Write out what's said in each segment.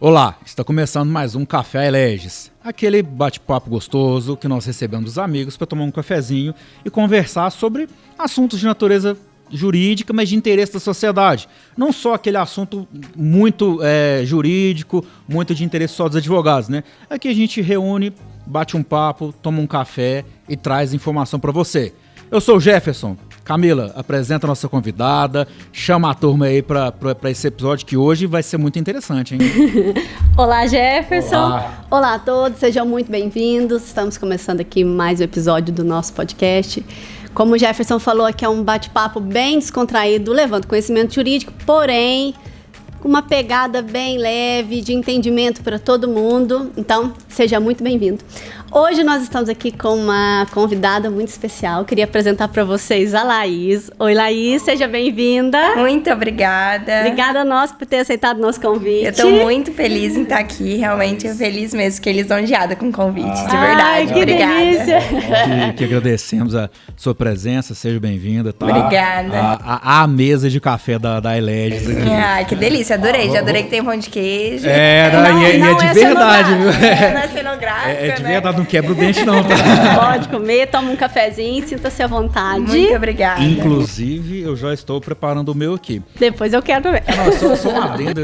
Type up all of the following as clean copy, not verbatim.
Olá, está começando mais um Café Eleges, aquele bate-papo gostoso que nós recebemos dos amigos para tomar um cafezinho e conversar sobre assuntos de natureza jurídica, mas de interesse da sociedade. Não só aquele assunto muito jurídico, muito de interesse só dos advogados, né? Aqui a gente reúne, bate um papo, toma um café e traz informação para você. Eu sou o Jefferson. Camila, apresenta a nossa convidada, chama a turma aí para esse episódio que hoje vai ser muito interessante, hein? Olá, Jefferson. Olá. Olá a todos, sejam muito bem-vindos. Estamos começando aqui mais um episódio do nosso podcast. Como o Jefferson falou, aqui é um bate-papo bem descontraído, levando conhecimento jurídico, porém com uma pegada bem leve, de entendimento para todo mundo. Então, seja muito bem-vindo. Hoje nós estamos aqui com uma convidada muito especial. Queria apresentar para vocês a Laís. Oi, Laís, seja bem-vinda. Muito obrigada. Obrigada a nós por ter aceitado o nosso convite. Eu estou muito feliz em estar aqui, realmente eu feliz mesmo, fiquei lisonjeada com o convite, de verdade. Ai, que obrigada. delícia. Que agradecemos a sua presença, seja bem-vinda. Tá? Obrigada. A mesa de café da Eleges aqui. Ai, que delícia, adorei, já adorei que tem pão de queijo. E é de verdade, viu? Não é cenográfica, É de né? verdade, não quebra o dente não, tá? Pode comer, toma um cafezinho, sinta-se à vontade. Muito obrigada. Inclusive, eu já estou preparando o meu aqui. Depois eu quero ver. Não, só uma adenda,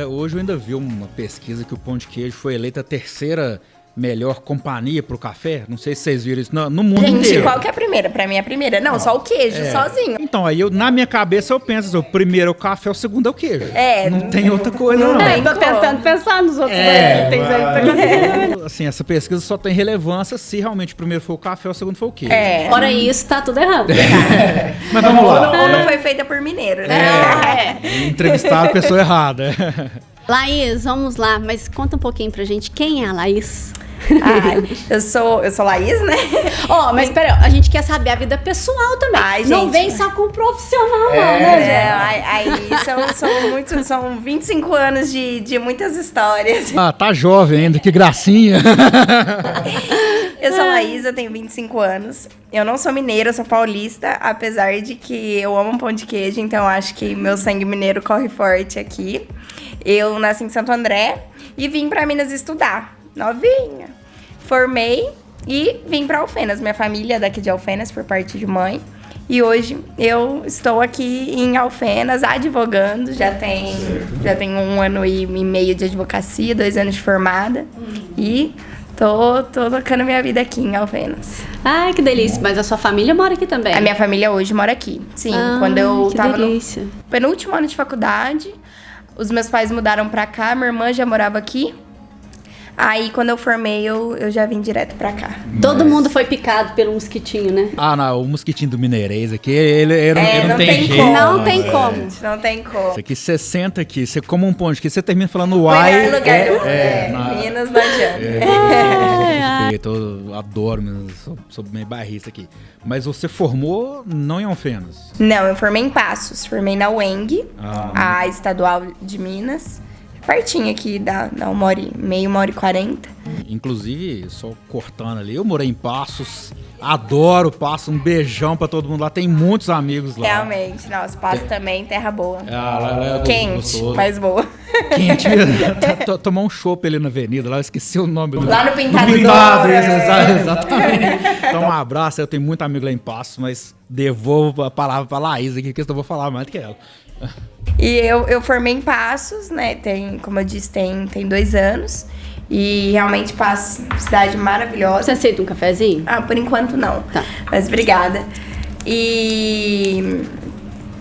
hoje eu ainda vi uma pesquisa que o pão de queijo foi eleita a terceira melhor companhia pro café. Não sei se vocês viram isso no mundo Gente, inteiro. qual que é a primeira? Pra mim é a primeira. Não, só o queijo, sozinho. Então, aí na minha cabeça eu penso, o primeiro é o café, o segundo é o queijo. Não tem outra coisa, não. tem Eu tô como. tentando pensar nos outros dois itens aí. Assim, essa pesquisa só tem relevância se realmente o primeiro for o café, o segundo for o queijo. Fora isso, tá tudo errado. Mas vamos lá. Ou não foi feita por mineiro, né? Entrevistar a pessoa errada. Laís, vamos lá, mas conta um pouquinho pra gente quem é a Laís. Ai, eu sou Laís, né? Mas peraí, a gente quer saber a vida pessoal também. Ai, não gente. vem só com o profissional, não, né, gente? São 25 anos de muitas histórias. Ah, tá jovem ainda, que gracinha. Eu sou Laís, eu tenho 25 anos. Eu não sou mineira, eu sou paulista, apesar de que eu amo pão de queijo, então eu acho que meu sangue mineiro corre forte aqui. Eu nasci em Santo André e vim pra Minas estudar, novinha. Formei e vim pra Alfenas. Minha família é daqui de Alfenas, por parte de mãe. E hoje eu estou aqui em Alfenas, advogando. Já tem 1 ano e meio de advocacia, 2 anos de formada. E tô tocando minha vida aqui em Alfenas. Ai, que delícia. Mas a sua família mora aqui também? A minha família hoje mora aqui. Sim, quando eu tava no penúltimo ano de faculdade, os meus pais mudaram pra cá, minha irmã já morava aqui. Aí, quando eu formei, eu já vim direto pra cá. Todo mundo foi picado pelo mosquitinho, né? Ah, não, o mosquitinho do Mineirês aqui, ele não tem jeito. Não tem como. Gente, não tem como. Isso aqui, você senta aqui, você come um pão de queijo, você termina falando O uai. melhor lugar do mundo. Minas não adianta. Respeito, eu adoro, mas sou bem barrista aqui. Mas você formou não em Alfenas? Não, eu formei em Passos. Formei na UENG, a estadual de Minas. Pertinho aqui, dá 1h30, 1h40. Inclusive, só cortando ali, eu morei em Passos, adoro Passos, um beijão pra todo mundo lá, tem muitos amigos lá. Realmente, nossa, Passos também, terra boa. Lá é Quente, gostoso. mas boa. Quente, tomar um chopp ali na avenida, lá eu esqueci o nome. Lá no Pintado Exatamente. Então um abraço, eu tenho muito amigo lá em Passos, mas devolvo a palavra pra Laís aqui, que eu vou falar mais do que ela. E eu formei em Passos, né? Como eu disse, tem 2 anos. E realmente Passos, cidade maravilhosa. Você aceita um cafezinho? Por enquanto não. Tá. Mas obrigada. E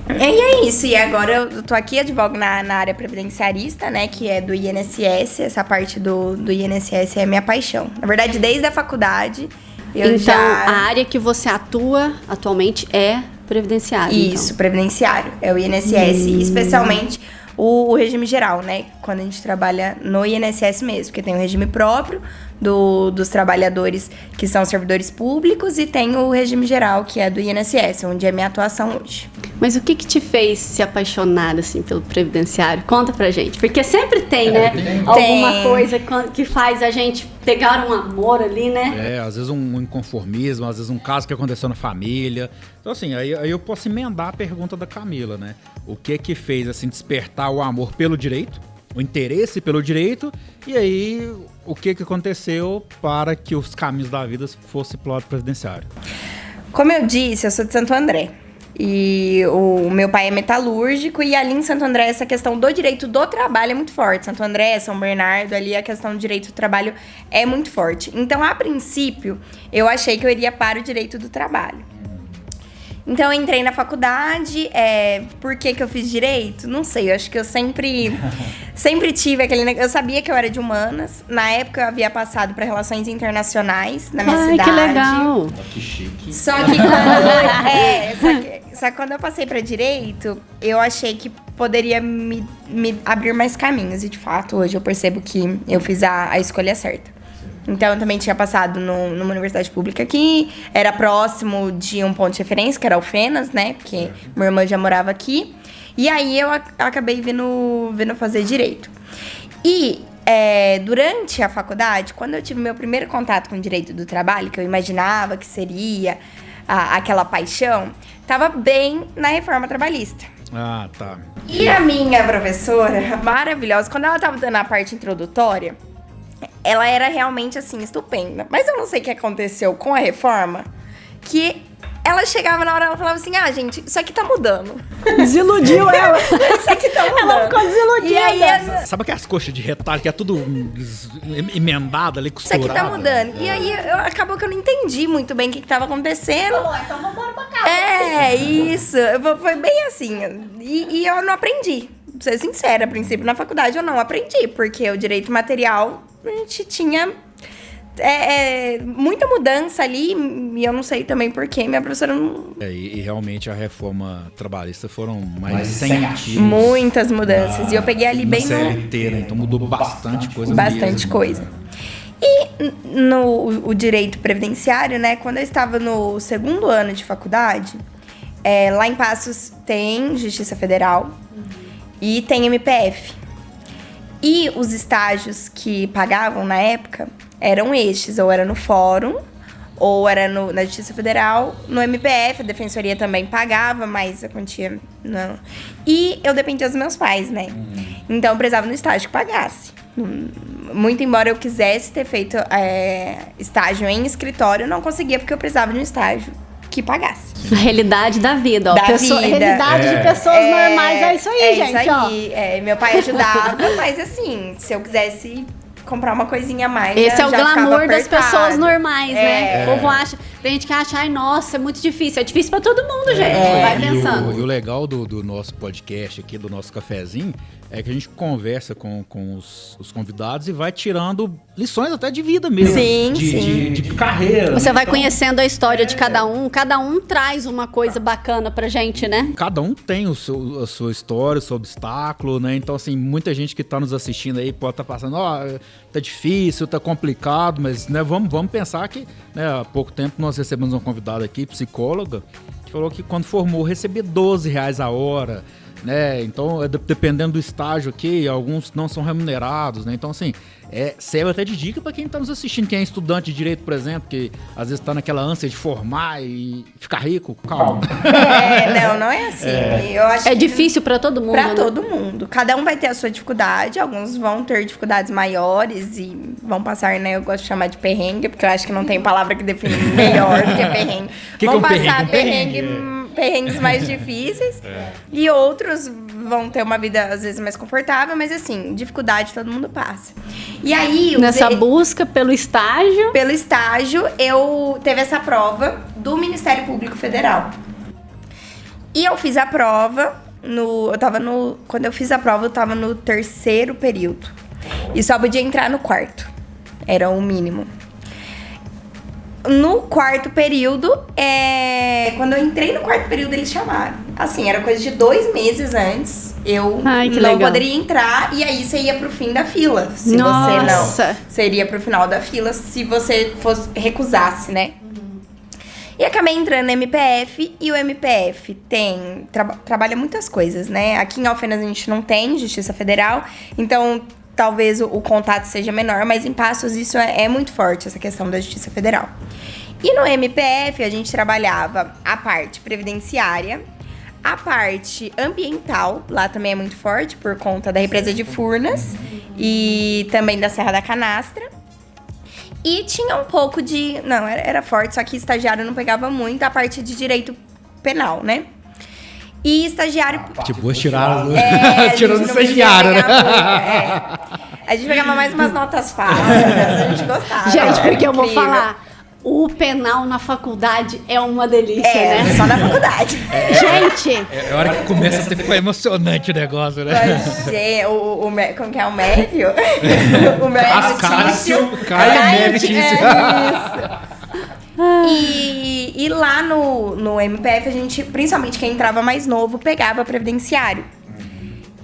é isso. E agora eu tô aqui, advogo na área previdenciarista, né? Que é do INSS. Essa parte do INSS é minha paixão. Na verdade, desde a faculdade, Então, a área que você atua atualmente é previdenciário. Isso, previdenciário. É o INSS, especialmente o regime geral, né? Quando a gente trabalha no INSS mesmo, porque tem o regime próprio dos trabalhadores que são servidores públicos e tem o regime geral, que é do INSS, onde é minha atuação hoje. Mas o que te fez se apaixonar, assim, pelo previdenciário? Conta pra gente. Porque sempre tem, né? Alguma coisa que faz a gente pegar um amor ali, né? Às vezes um inconformismo, às vezes um caso que aconteceu na família. Então, assim, aí eu posso emendar a pergunta da Camila, né? O que fez, assim, despertar o amor pelo direito o interesse pelo direito, e aí o que aconteceu para que os caminhos da vida fossem pro lado presidenciário? Como eu disse, eu sou de Santo André. E o meu pai é metalúrgico, e ali em Santo André essa questão do direito do trabalho é muito forte. Santo André, São Bernardo, ali a questão do direito do trabalho é muito forte. Então, a princípio, eu achei que eu iria para o direito do trabalho. Então, eu entrei na faculdade. Por que eu fiz direito? Não sei, eu acho que eu sempre tive aquele negócio. Eu sabia que eu era de humanas. Na época, eu havia passado para relações internacionais na minha cidade. Que legal! Que chique. Só que quando eu passei para direito, eu achei que poderia me abrir mais caminhos. E, de fato, hoje eu percebo que eu fiz a escolha certa. Então, eu também tinha passado numa universidade pública aqui. Era próximo de um ponto de referência, que era Alfenas, né? Porque minha irmã já morava aqui. E aí, eu acabei vindo fazer direito. E durante a faculdade, quando eu tive meu primeiro contato com o direito do trabalho, que eu imaginava que seria aquela paixão, estava bem na reforma trabalhista. Ah, tá. E a minha professora, maravilhosa, quando ela estava dando a parte introdutória, ela era realmente, assim, estupenda. Mas eu não sei o que aconteceu com a reforma, que ela chegava na hora, ela falava assim, gente, isso aqui tá mudando. Desiludiu ela. Isso aqui tá mudando. Ela ficou desiludida. E aí, Sabe aquelas coxas de retalho que é tudo emendado ali, isso costurado? aqui tá mudando. E aí, acabou que eu não entendi muito bem o que tava acontecendo. Então vamos embora pra casa. Isso. Foi bem assim. E eu não aprendi. Pra ser sincera, a princípio, na faculdade eu não aprendi, porque o direito material, a gente tinha muita mudança ali, e eu não sei também porquê, minha professora não... E realmente a reforma trabalhista foram mais de 100 artigos. Muitas mudanças, e eu peguei ali bem CLT, né? Então mudou bastante coisa. Bastante mesmo. coisa. E o direito previdenciário, né, quando eu estava no segundo ano de faculdade, lá em Passos tem Justiça Federal e tem MPF. E os estágios que pagavam na época eram estes, ou era no fórum, ou era na Justiça Federal, no MPF, a Defensoria também pagava, mas a quantia não. E eu dependia dos meus pais, né? Então eu precisava no estágio que pagasse. Muito embora eu quisesse ter feito estágio em escritório, eu não conseguia porque eu precisava de um estágio que pagasse. A realidade da vida, ó. Da vida. Realidade de pessoas normais, é isso aí, gente, isso aí. Meu pai ajudava, mas assim, se eu quisesse comprar uma coisinha a mais, esse é o glamour das apertado. pessoas normais, né? O povo acha, tem gente que acha, ai, nossa, é muito difícil. É difícil pra todo mundo, gente. Vai pensando. E o legal do nosso podcast aqui, do nosso cafezinho, é que a gente conversa com os convidados e vai tirando lições até de vida mesmo. Sim, de carreira. Você vai conhecendo a história de cada um traz uma coisa bacana pra gente, né? Cada um tem a sua história, o seu obstáculo, né? Então, assim, muita gente que tá nos assistindo aí pode estar passando, tá difícil, tá complicado, mas né, vamos pensar que, né, há pouco tempo nós recebemos uma convidada aqui, psicóloga, que falou que quando formou recebia R$12 a hora, né? Então, dependendo do estágio aqui, alguns não são remunerados, né? Então, assim, serve até de dica para quem está nos assistindo, quem é estudante de direito, por exemplo, que às vezes está naquela ânsia de formar e ficar rico. Calma. Não é assim. Eu acho que difícil para todo mundo. Para todo mundo. Cada um vai ter a sua dificuldade, alguns vão ter dificuldades maiores e vão passar, né? Eu gosto de chamar de perrengue, porque eu acho que não tem palavra que define melhor do que perrengue. Vão passar perrengues mais difíceis e outros vão ter uma vida às vezes mais confortável, mas assim, dificuldade todo mundo passa. E aí nessa busca pelo estágio, eu teve essa prova do Ministério Público Federal. E eu fiz a prova quando eu fiz a prova, eu tava no 3º período. E só podia entrar no 4º. Era o mínimo. No 4º período, quando eu entrei no 4º período, eles chamaram. Assim, era coisa de 2 meses antes. Eu não poderia entrar e aí você ia pro fim da fila. Se você não, seria pro final da fila se você recusasse, né? E acabei entrando no MPF, e o MPF trabalha muitas coisas, né? Aqui em Alfenas a gente não tem Justiça Federal, então talvez o contato seja menor, mas em Passos isso é muito forte, essa questão da Justiça Federal. E no MPF a gente trabalhava a parte previdenciária, A parte ambiental, lá também é muito forte, por conta da represa de Furnas e também da Serra da Canastra. E tinha um pouco de... Não, era forte, só que estagiário não pegava muito a parte de direito penal, né? E estagiário... Tipo, tiraram tirando o estagiário, né? A gente pegava mais umas notas falsas, a gente gostava. Gente, porque eu vou Incrível. falar, o penal na faculdade é uma delícia, né? Só na faculdade. Gente, É a hora que começa a ficar emocionante o negócio, né? Como que é o Mévio? O Mévio Cássio, Caio Tício. E lá no MPF, a gente, principalmente quem entrava mais novo, pegava previdenciário.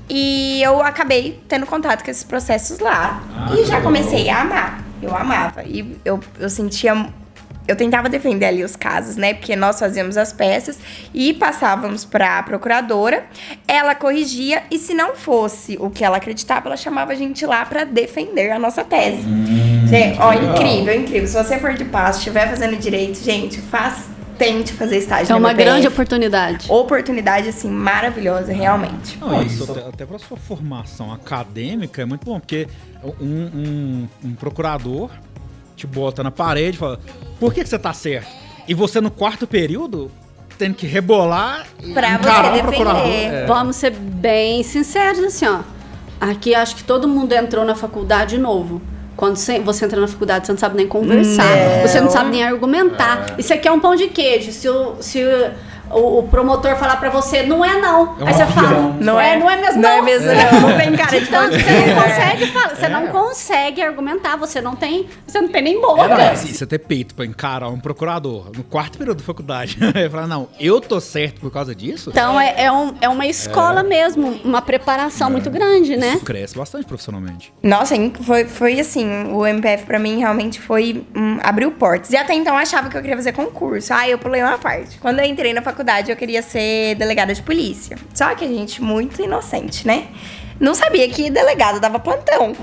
E eu acabei tendo contato com esses processos lá. E já comecei a amar. Eu amava. E eu sentia... Eu tentava defender ali os casos, né? Porque nós fazíamos as peças e passávamos pra procuradora. Ela corrigia e se não fosse o que ela acreditava, ela chamava a gente lá pra defender a nossa tese. Gente, ó, incrível. Se você for de passo, estiver fazendo direito, gente, tente fazer estágio é no uma MPF. grande oportunidade. Oportunidade, assim, maravilhosa, realmente. Não, isso até para sua formação acadêmica é muito bom, porque um procurador te bota na parede e fala, por que você tá certo? E você no quarto período tendo que rebolar e Pra encarar você o procurador. defender. Vamos ser bem sinceros, assim, ó. Aqui acho que todo mundo entrou na faculdade novo. Quando você entra na faculdade, você não sabe nem conversar. Não. Você não sabe nem argumentar. Isso aqui é um pão de queijo. Se o promotor falar pra você, não é não. É um Aí você avião. fala, Não é mesmo não. Não tem cara de Então, pão de você não queijo. consegue falar, você não consegue argumentar, você não tem nem boca. Assim, você ter peito pra encarar um procurador no quarto período da faculdade. Ele fala, não, eu tô certo por causa disso. Então é uma escola mesmo, uma preparação muito grande, né? Isso cresce bastante profissionalmente. Nossa, foi assim, o MPF pra mim realmente foi... abriu portas. E até então eu achava que eu queria fazer concurso. Eu pulei uma parte. Quando eu entrei na faculdade, eu queria ser delegada de polícia. Só que a gente muito inocente, né? Não sabia que delegado dava plantão.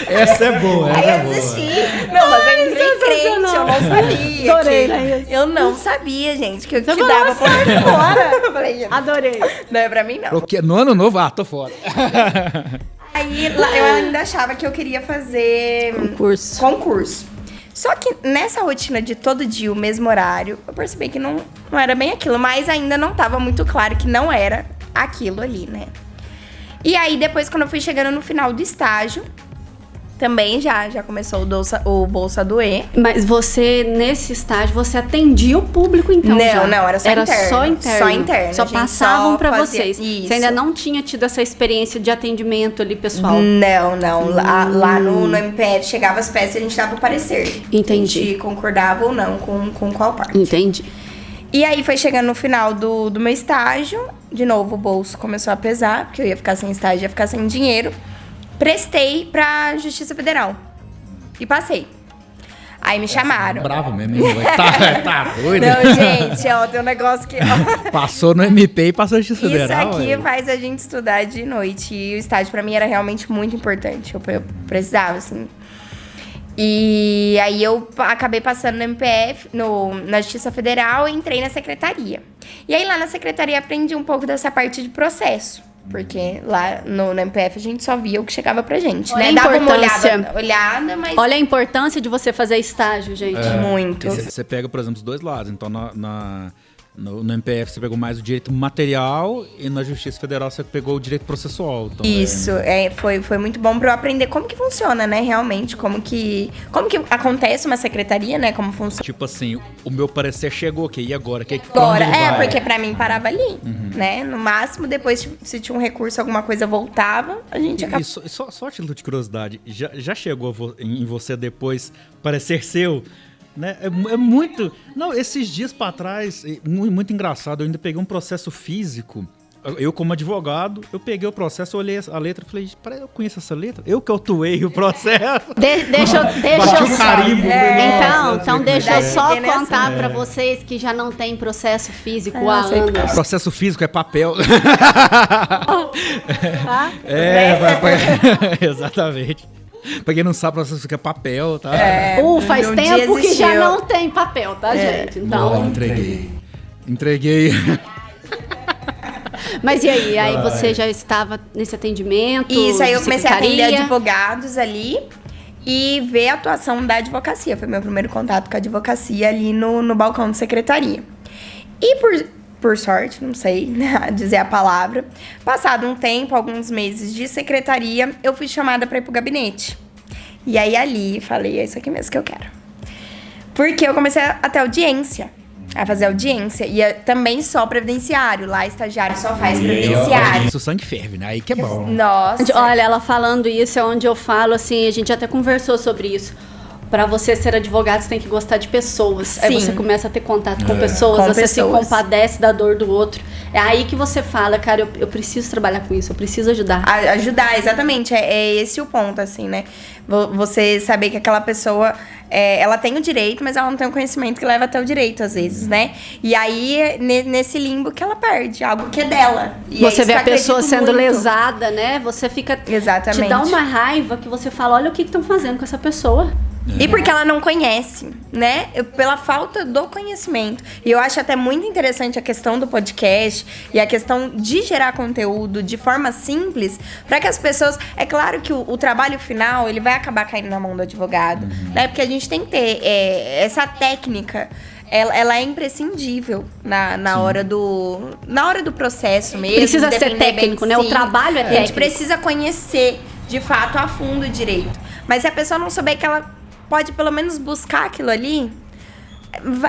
Essa é boa, essa Aí é eu boa. desisti. Não, mas eu entrei crente, eu não sabia. Adorei, né, isso? Eu não sabia, gente, que eu que falou, dava sai plantão. Fora. Eu falei, Adorei. não é pra mim, não. Porque no ano novo, tô fora. Aí lá, eu ainda achava que eu queria fazer concurso. Só que nessa rotina de todo dia, o mesmo horário, eu percebi que não era bem aquilo. Mas ainda não tava muito claro que não era aquilo ali, né? E aí, depois, quando eu fui chegando no final do estágio, também já começou o Bolsa do E. Mas você, nesse estágio, você atendia o público, então? Não, já? não, era só interno. Só interno. Só interno, Só a gente passavam só pra fazia vocês. isso. Você ainda não tinha tido essa experiência de atendimento ali, pessoal? Não. Lá no MPF chegava as peças e a gente dava o parecer. Entendi. A gente concordava ou não com qual parte. Entendi. E aí foi chegando no final do meu estágio, de novo o bolso começou a pesar, porque eu ia ficar sem estágio, ia ficar sem dinheiro. Prestei pra Justiça Federal e passei. Aí me chamaram. Bravo mesmo, hein? Tá doido. Não, gente, ó, tem um negócio que... ó, Passou no MP e passou no Justiça isso Federal. aqui ué. faz a gente estudar de noite. E o estágio pra mim era realmente muito importante. Eu precisava, assim. E aí eu acabei passando no MPF, na Justiça Federal, e entrei na secretaria. E aí lá na secretaria aprendi um pouco dessa parte de processo. Porque lá no MPF a gente só via o que chegava pra gente, Olha né? a Dava uma importância. olhada, mas Olha a importância de você fazer estágio, gente. muito. Você pega, por exemplo, os dois lados. Então, no MPF você pegou mais o direito material e na Justiça Federal você pegou o direito processual. Então, Isso, foi muito bom pra eu aprender como que funciona, né, realmente, como que acontece uma secretaria, né, como funciona. Tipo assim, o meu parecer chegou aqui, e agora? Agora, pra onde ele vai? porque pra mim parava ali, né, no máximo, depois se tinha um recurso, alguma coisa voltava, a gente acabava. E só a título de curiosidade, já chegou em você depois parecer seu? Né? É muito... Não, esses dias pra trás, muito engraçado, eu ainda peguei um processo físico. Eu, como advogado, eu peguei o processo, olhei a letra e falei, peraí, eu conheço essa letra? Eu que autuei o processo. Deixa Bati eu o carimbo. Então deixa eu só Daí, contar assim. pra vocês que já não tem processo físico Eu há sei porque- anos. Processo físico é papel. Tá? Exatamente. Pra quem não sabe, processo fica papel, tá? Faz um tempo dia que já existiu. não tem papel, tá, gente? Então, Entreguei. mas e aí? Aí você já estava nesse atendimento? Isso, aí eu de comecei a atender secretaria? advogados ali e ver a atuação da advocacia. Foi meu primeiro contato com a advocacia ali no balcão de secretaria. E por sorte, não sei dizer a palavra, passado um tempo, alguns meses de secretaria, eu fui chamada para ir pro gabinete. E aí ali, falei, é isso aqui mesmo que eu quero. Porque eu comecei a ter audiência, a fazer audiência. E também só previdenciário, lá estagiário só faz previdenciário. Isso, o sangue ferve, né? Aí que é bom. Nossa. Olha, ela falando isso é onde eu falo, assim, a gente até conversou sobre isso. Pra você ser advogado, você tem que gostar de pessoas. Aí Sim. você começa a ter contato com pessoas, Com você pessoas. se compadece da dor do outro. É aí que você fala, cara, eu preciso trabalhar com isso, eu preciso ajudar. Ajudar, exatamente. É esse o ponto, assim, né? Você saber que aquela pessoa, ela tem o direito, mas ela não tem o conhecimento que leva até o direito, às vezes, né? E aí, nesse limbo que ela perde, algo que é dela. E Você é vê isso a que eu pessoa acredito sendo muito. lesada, né? Você fica... Exatamente. Te dá uma raiva que você fala, olha o que estão fazendo com essa pessoa. E porque ela não conhece, né? Pela falta do conhecimento. E eu acho até muito interessante a questão do podcast e a questão de gerar conteúdo de forma simples, para que as pessoas... É claro que o trabalho final, ele vai acabar caindo na mão do advogado, né? Porque a gente tem que ter essa técnica... Ela é imprescindível na hora do processo mesmo. Precisa ser defender técnico, bem, né? O sim. trabalho é A gente técnico. precisa conhecer, de fato, a fundo o direito. Mas se a pessoa não souber que ela pode, pelo menos, buscar aquilo ali,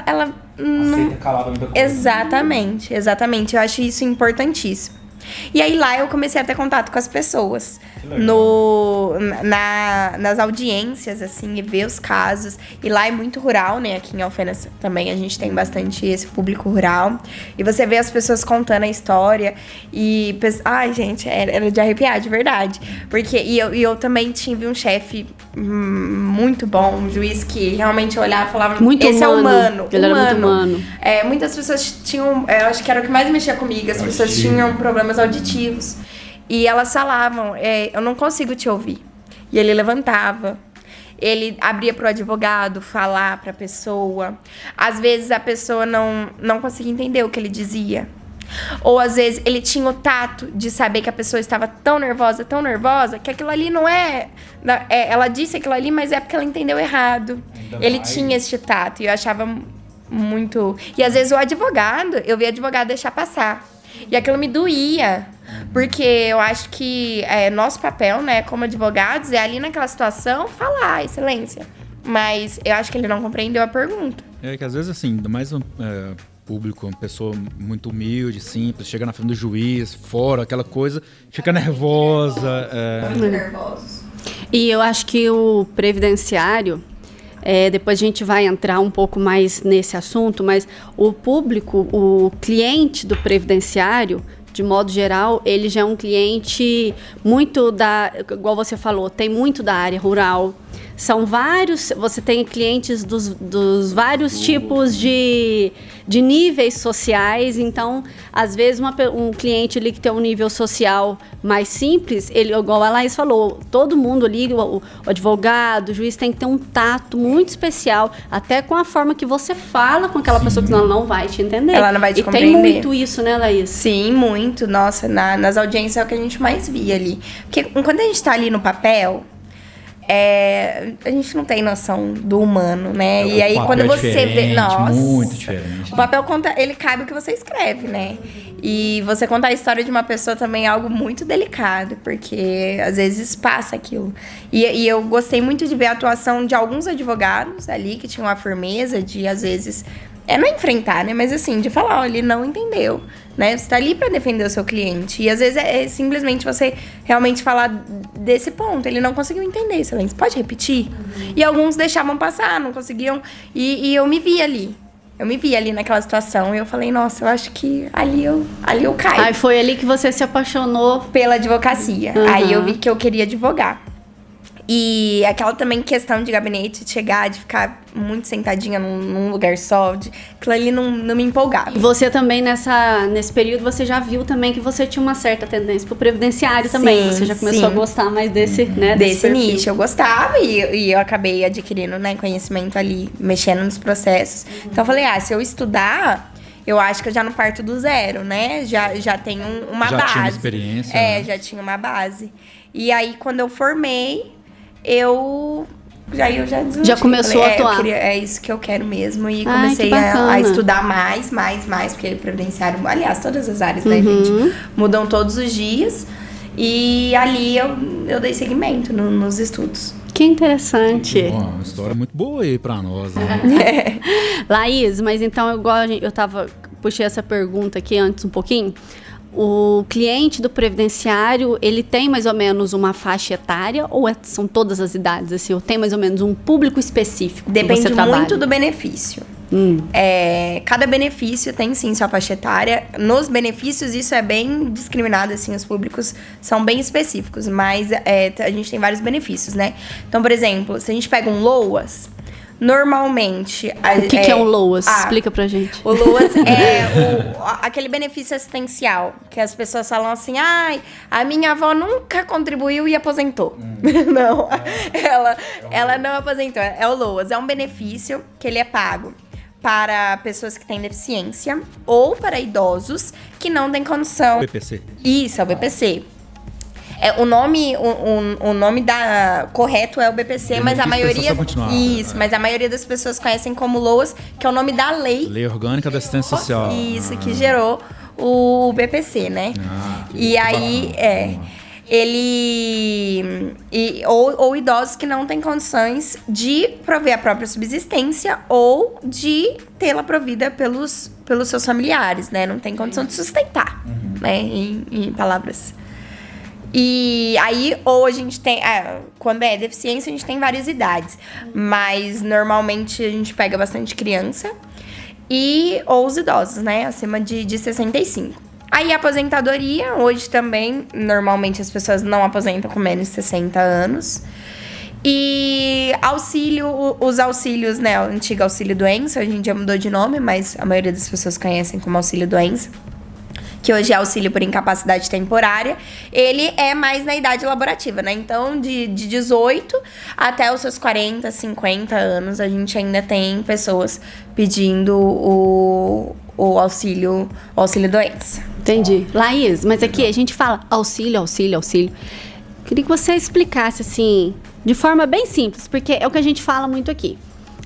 ela não... calada muita coisa. Exatamente. Eu acho isso importantíssimo. E aí lá eu comecei a ter contato com as pessoas. Nas audiências, assim, e ver os casos. E lá é muito rural, né? Aqui em Alfenas também a gente tem bastante esse público rural. E você vê as pessoas contando a história. E... Ai, gente, era de arrepiar, de verdade. Porque... E eu também tive um chefe muito bom, um juiz que realmente olhava e falava... Muito esse humano. é humano. Ele era muito humano. Muitas pessoas tinham... eu acho que era o que mais mexia comigo. As pessoas tinham problemas auditivos. E elas falavam, eu não consigo te ouvir. E ele levantava. Ele abria pro advogado falar pra pessoa. Às vezes a pessoa não conseguia entender o que ele dizia. Ou às vezes ele tinha o tato de saber que a pessoa estava tão nervosa, que aquilo ali não é... ela disse aquilo ali, mas é porque ela entendeu errado. Ele tinha esse tato. E eu achava muito... E às vezes eu via advogado deixar passar. E aquilo me doía. Porque eu acho que nosso papel, né, como advogados, é ali naquela situação falar, excelência. Mas eu acho que ele não compreendeu a pergunta. É que às vezes, assim, ainda mais um público, uma pessoa muito humilde, simples, chega na frente do juiz, fora, aquela coisa, fica nervosa. Muito nervosos. E eu acho que o previdenciário, depois a gente vai entrar um pouco mais nesse assunto, mas o público, o cliente do previdenciário, de modo geral, ele já é um cliente muito igual você falou, tem muito da área rural. São vários, você tem clientes dos vários tipos de níveis sociais. Então, às vezes, um cliente ali que tem um nível social mais simples, ele, igual a Laís falou, todo mundo ali, o advogado, o juiz tem que ter um tato muito especial, até com a forma que você fala com aquela pessoa, que senão ela não vai te entender. Ela não vai te compreender. E tem muito isso, né, Laís? Sim, muito. Nossa, nas audiências é o que a gente mais via ali. Porque quando a gente tá ali no papel... a gente não tem noção do humano, né? E aí, quando você vê... Nossa! Muito diferente. O papel conta... Ele cabe o que você escreve, né? E você contar a história de uma pessoa também é algo muito delicado, porque às vezes passa aquilo. E eu gostei muito de ver a atuação de alguns advogados ali, que tinham a firmeza de, às vezes... não enfrentar, né? Mas assim, de falar, olha, ele não entendeu, né? Você tá ali pra defender o seu cliente. E às vezes é simplesmente você realmente falar desse ponto. Ele não conseguiu entender, excelência. Pode repetir? E alguns deixavam passar, não conseguiam. E eu me vi ali. Eu me vi ali naquela situação. E eu falei, nossa, eu acho que ali eu caio. Aí foi ali que você se apaixonou. Pela advocacia. Uhum. Aí eu vi que eu queria advogar. E aquela também questão de gabinete, de chegar, de ficar muito sentadinha num lugar só, aquilo ali não me empolgava. E você também, nesse período, você já viu também que você tinha uma certa tendência pro previdenciário também. Você já começou a gostar mais desse, né? Desse nicho. Eu gostava e eu acabei adquirindo, né, conhecimento ali, mexendo nos processos. Então eu falei, se eu estudar, eu acho que eu já não parto do zero, né? Já tenho uma base. Já tinha experiência. Né? Já tinha uma base. E aí, quando eu formei, eu já desisti. Já começou a atuar. É isso que eu quero mesmo. E comecei a estudar mais, porque previdenciário, aliás, todas as áreas, né, gente? Mudam todos os dias. E ali eu dei seguimento nos estudos. Que interessante. Uma história muito boa aí pra nós, né? Laís, mas então, puxei essa pergunta aqui antes um pouquinho. O cliente do previdenciário, ele tem mais ou menos uma faixa etária ou são todas as idades, assim? Ou tem mais ou menos um público específico que você trabalha? Depende muito do benefício. Cada benefício tem, sim, sua faixa etária. Nos benefícios, isso é bem discriminado, assim, os públicos são bem específicos. Mas a gente tem vários benefícios, né? Então, por exemplo, se a gente pega um LOAS... Normalmente... O que é um LOAS? Explica pra gente. O LOAS é aquele benefício assistencial, que as pessoas falam assim, a minha avó nunca contribuiu e aposentou. Não, ela não aposentou. É o LOAS, é um benefício que ele é pago para pessoas que têm deficiência ou para idosos que não têm condição... BPC. Isso, é o BPC. O nome correto é o BPC, mas a maioria... mas a maioria das pessoas conhecem como LOAS, que é o nome da lei. Lei Orgânica da Assistência Social. Isso, que gerou o BPC, né? E aí, ou idosos que não têm condições de prover a própria subsistência ou de tê-la provida pelos seus familiares, né? Não tem condição de sustentar, né? Em palavras... E aí, ou a gente tem... quando é deficiência, a gente tem várias idades. Mas, normalmente, a gente pega bastante criança. Ou os idosos, né? Acima de 65. Aí, a aposentadoria, hoje também, normalmente, as pessoas não aposentam com menos de 60 anos. E os auxílios, né? O antigo auxílio-doença, hoje em dia mudou de nome, mas a maioria das pessoas conhecem como auxílio-doença, que hoje é auxílio por incapacidade temporária, ele é mais na idade laborativa, né? Então, de 18 até os seus 40, 50 anos, a gente ainda tem pessoas pedindo o auxílio doença. Entendi. Laís, mas aqui a gente fala auxílio. Queria que você explicasse, assim, de forma bem simples, porque é o que a gente fala muito aqui.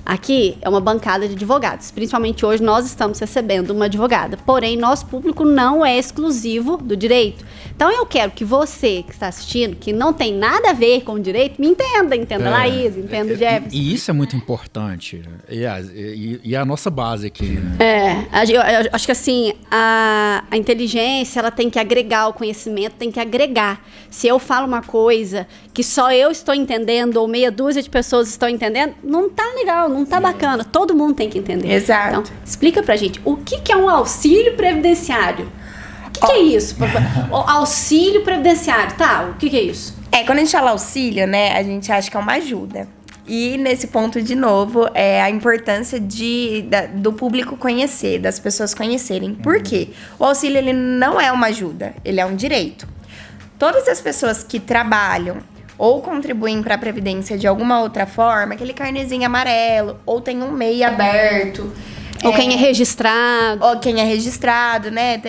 Aqui é uma bancada de advogados. Principalmente hoje nós estamos recebendo uma advogada. Porém, nosso público não é exclusivo do direito. Então, eu quero que você que está assistindo, que não tem nada a ver com o direito, me entenda. Entenda Laís, entenda o Jefferson. E isso é muito importante. E a nossa base aqui. Né? Eu acho que assim, a inteligência, ela tem que agregar, o conhecimento tem que agregar. Se eu falo uma coisa que só eu estou entendendo ou meia dúzia de pessoas estão entendendo, não tá legal, não tá bacana. Todo mundo tem que entender. Exato. Então, explica pra gente, o que é um auxílio previdenciário? O que é isso? Auxílio previdenciário, tá? O que é isso? Quando a gente fala auxílio, né, a gente acha que é uma ajuda. E nesse ponto, de novo, é a importância do público conhecer, das pessoas conhecerem. Por quê? O auxílio, ele não é uma ajuda, ele é um direito. Todas as pessoas que trabalham ou contribuem para a Previdência de alguma outra forma, aquele carnezinho amarelo, ou tem um MEI aberto... Ou quem é registrado. Ou quem é registrado, né?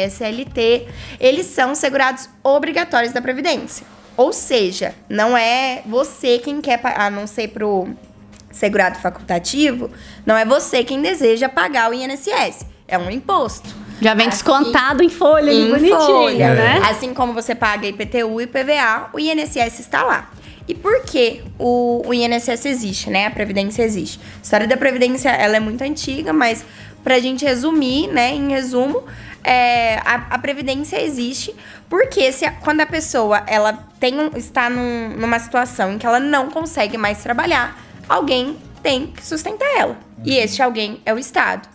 CLT. Eles são segurados obrigatórios da Previdência. Ou seja, não é você quem quer, a não ser pro segurado facultativo, não é você quem deseja pagar o INSS. É um imposto. Já vem descontado em folha, bonitinho, né? Assim como você paga IPTU e PVA, o INSS está lá. E por que o INSS existe, né? A Previdência existe. A história da Previdência, ela é muito antiga, mas pra gente resumir, né? Em resumo, a Previdência existe porque quando a pessoa ela está numa situação em que ela não consegue mais trabalhar, alguém tem que sustentar ela. E este alguém é o Estado.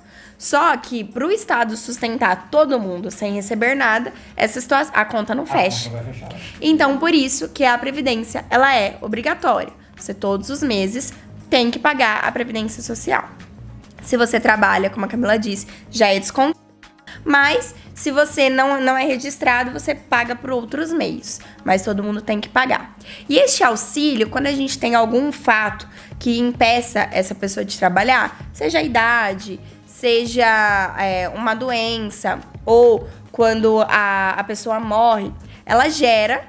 Só que pro Estado sustentar todo mundo sem receber nada, essa situação, a conta não fecha. Então, por isso que a Previdência, ela é obrigatória. Você todos os meses tem que pagar a Previdência Social. Se você trabalha, como a Camila disse, já é descontado. Mas, se você não é registrado, você paga por outros meios. Mas todo mundo tem que pagar. E este auxílio, quando a gente tem algum fato que impeça essa pessoa de trabalhar, seja a idade, seja uma doença, ou quando a pessoa morre, ela gera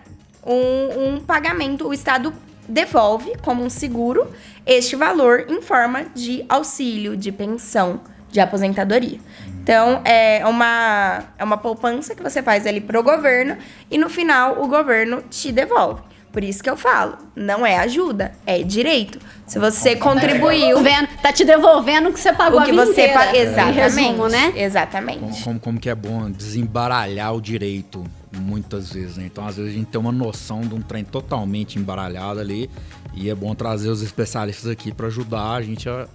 um pagamento, o Estado devolve como um seguro este valor em forma de auxílio, de pensão, de aposentadoria. Então, é uma poupança que você faz ali pro governo e no final o governo te devolve. Por isso que eu falo, não é ajuda, é direito. Se você contribuiu... Tá te devolvendo o que você pagou o que a vida você inteira. Exatamente. Em resumo, né? Exatamente. Como que é bom desembaralhar o direito, muitas vezes, né? Então, às vezes, a gente tem uma noção de um trem totalmente embaralhado ali e é bom trazer os especialistas aqui para ajudar a gente a